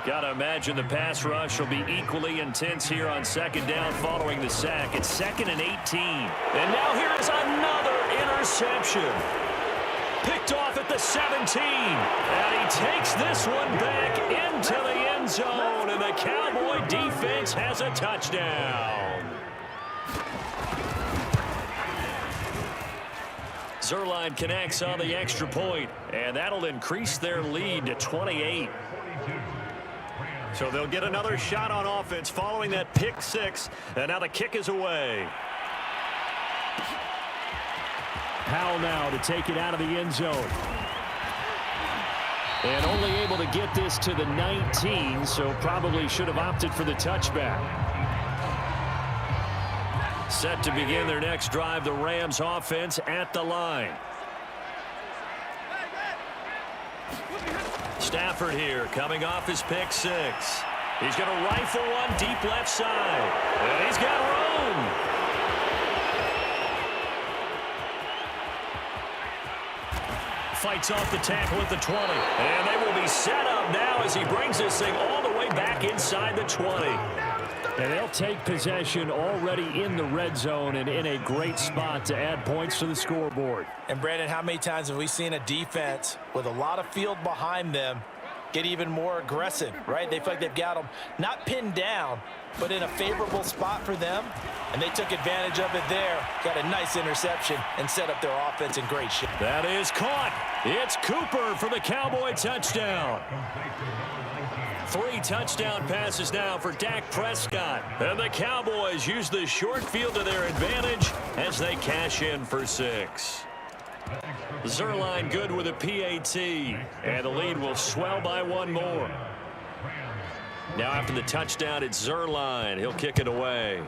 Got to imagine the pass rush will be equally intense here on second down following the sack. It's 2nd and 18. And now here is another interception. Picked off at the 17. And he takes this one back into the end zone. And the Cowboy defense has a touchdown. Zuerlein connects on the extra point, and that'll increase their lead to 28. So they'll get another shot on offense following that pick 6, and now the kick is away. Powell now to take it out of the end zone. And only able to get this to the 19, so probably should have opted for the touchback. Set to begin their next drive, the Rams offense at the line. Stafford here coming off his pick 6. He's going to rifle one deep left side. And he's got room. Fights off the tackle at the 20. And they will be set up now as he brings this thing all the way back inside the 20. And they'll take possession already in the red zone and in a great spot to add points to the scoreboard. And Brandon, how many times have we seen a defense with a lot of field behind them get even more aggressive, right? They feel like they've got them not pinned down, but in a favorable spot for them. And they took advantage of it there. Got a nice interception and set up their offense in great shape. That is caught. It's Cooper for the Cowboy touchdown. 3 touchdown passes now for Dak Prescott. And the Cowboys use the short field to their advantage as they cash in for 6. Zuerlein good with a PAT. And the lead will swell by 1 more. Now after the touchdown, it's Zuerlein. He'll kick it away.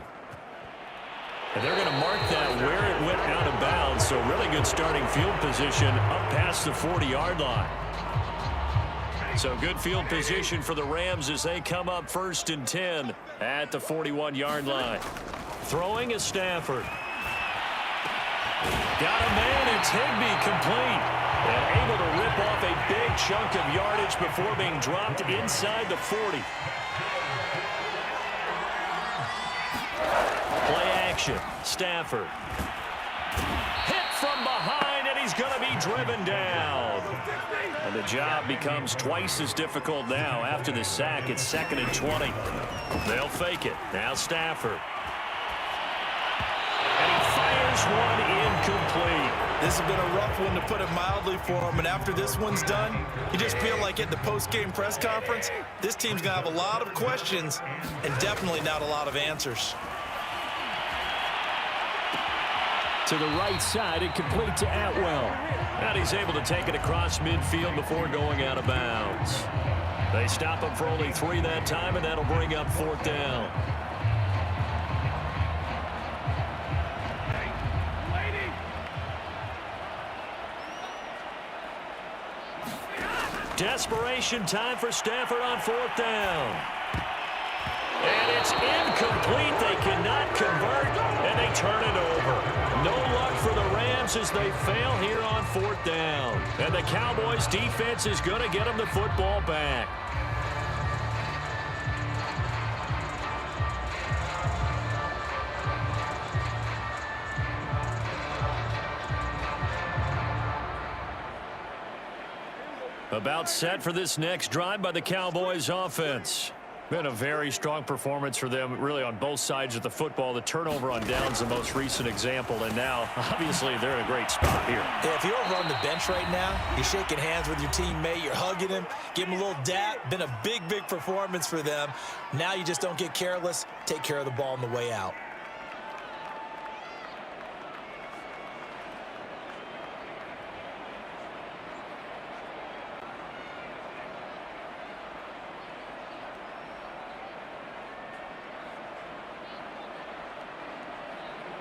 And they're going to mark that where it went out of bounds. So really good starting field position up past the 40-yard line. So good field position for the Rams as they come up 1st and 10 at the 41-yard line. Throwing is Stafford. Got a man, it's Higbee complete. And able to rip off a big chunk of yardage before being dropped inside the 40. Play action, Stafford. Hit from behind, and he's going to be driven down. And the job becomes twice as difficult now. After the sack, it's 2nd and 20. They'll fake it. Now Stafford. And he fires one incomplete. This has been a rough one, to put it mildly, for him. And after this one's done, you just feel like at the post-game press conference, this team's going to have a lot of questions and definitely not a lot of answers. To the right side and complete to Atwell. And he's able to take it across midfield before going out of bounds. They stop him for only 3 that time, and that'll bring up 4th down. Desperation time for Stafford on 4th down. And it's incomplete. They cannot convert, and they turn it over. No luck for the Rams as they fail here on 4th down. And the Cowboys defense is going to get them the football back. About set for this next drive by the Cowboys offense. Been a very strong performance for them, really, on both sides of the football. The turnover on downs, the most recent example, and now, obviously, they're in a great spot here. Yeah, if you're over on the bench right now, you're shaking hands with your teammate, you're hugging him, give him a little dap. Been a big, big performance for them. Now you just don't get careless. Take care of the ball on the way out.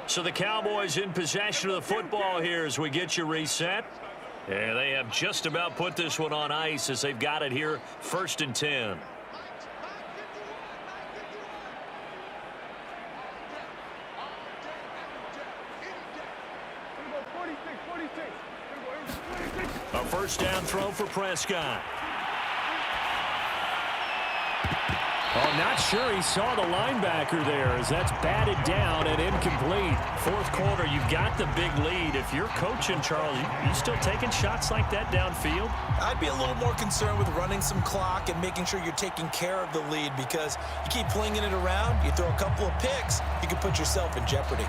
So the Cowboys in possession of the football here as we get you reset. And they have just about put this one on ice as they've got it here, 1st and 10. A first down throw for Prescott. Oh, not sure he saw the linebacker there as that's batted down and incomplete. Fourth quarter, you've got the big lead. If you're coaching, Charles, you still taking shots like that downfield? I'd be a little more concerned with running some clock and making sure you're taking care of the lead, because you keep flinging it around, you throw a couple of picks, you can put yourself in jeopardy.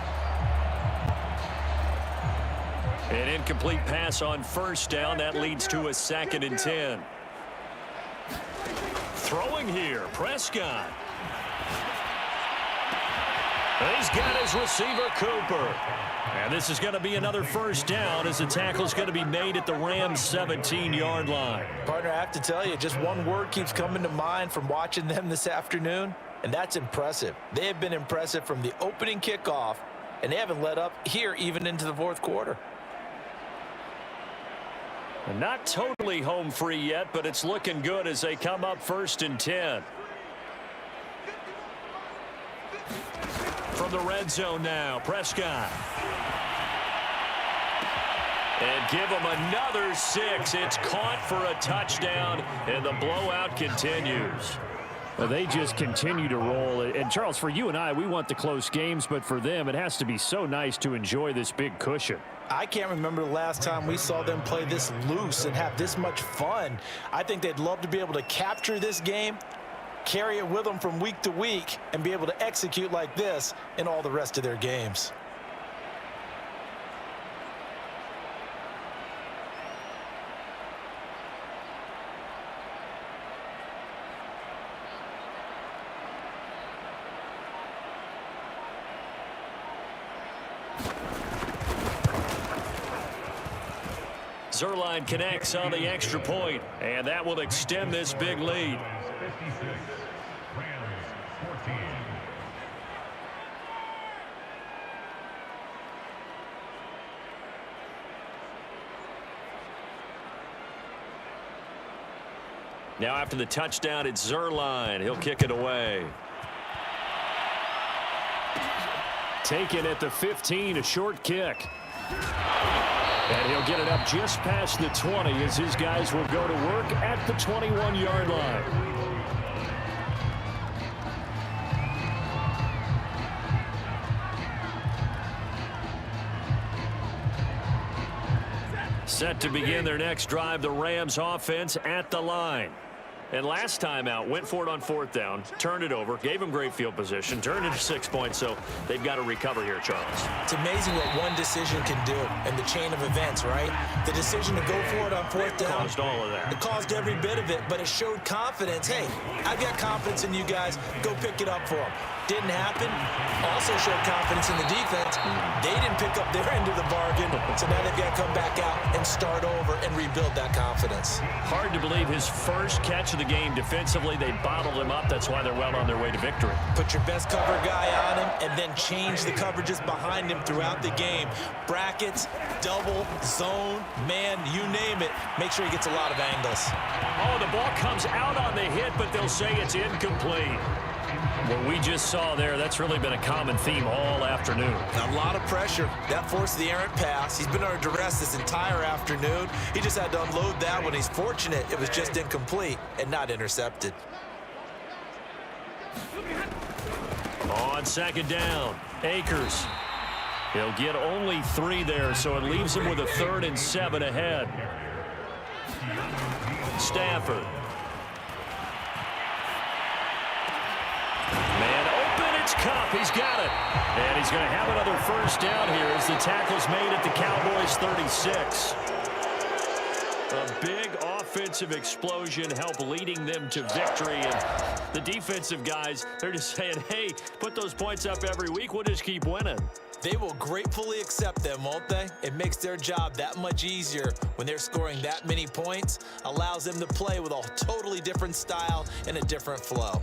An incomplete pass on first down. That leads to a 2nd and 10. Throwing here, Prescott. He's got his receiver, Cooper. And this is going to be another first down as the tackle is going to be made at the Rams' 17-yard line. Partner, I have to tell you, just one word keeps coming to mind from watching them this afternoon, and that's impressive. They have been impressive from the opening kickoff, and they haven't let up here even into the fourth quarter. Not totally home free yet, but it's looking good as they come up 1st and 10. From the red zone now, Prescott. And give him another 6. It's caught for a touchdown, and the blowout continues. Well, they just continue to roll. And, Charles, for you and I, we want the close games, but for them, it has to be so nice to enjoy this big cushion. I can't remember the last time we saw them play this loose and have this much fun. I think they'd love to be able to capture this game, carry it with them from week to week, and be able to execute like this in all the rest of their games. Zuerlein connects on the extra point, and that will extend this big lead. Now after the touchdown, it's Zuerlein. He'll kick it away. Taken at the 15, a short kick. And he'll get it up just past the 20 as his guys will go to work at the 21-yard line. Set to begin their next drive, the Rams offense at the line. And last time out, went for it on 4th down, turned it over, gave him great field position, turned it to 6 points, so they've got to recover here, Charles. It's amazing what one decision can do in the chain of events, right? The decision to go for it on 4th down. Caused all of that. It caused every bit of it, but it showed confidence. Hey, I've got confidence in you guys. Go pick it up for them. Didn't happen. Also showed confidence in the defense. They didn't pick up their end of the bargain, so now they've got to come back out and start over and rebuild that confidence. Hard to believe his first catch of the game defensively. They bottled him up. That's why they're well on their way to victory. Put your best cover guy on him and then change the coverages behind him throughout the game. Brackets, double, zone, man, you name it. Make sure he gets a lot of angles. Oh, the ball comes out on the hit, but they'll say it's incomplete. What we just saw there, that's really been a common theme all afternoon. A lot of pressure. That forced the errant pass. He's been under duress this entire afternoon. He just had to unload that one. He's fortunate it was just incomplete and not intercepted. On 2nd down, Akers. He'll get only 3 there, so it leaves him with a 3rd and 7 ahead. Stafford. Man open, it's Cup. He's got it. And he's going to have another first down here as the tackle's made at the Cowboys' 36. A big offensive explosion helped leading them to victory. And the defensive guys, they're just saying, hey, put those points up every week. We'll just keep winning. They will gratefully accept them, won't they? It makes their job that much easier when they're scoring that many points. Allows them to play with a totally different style and a different flow.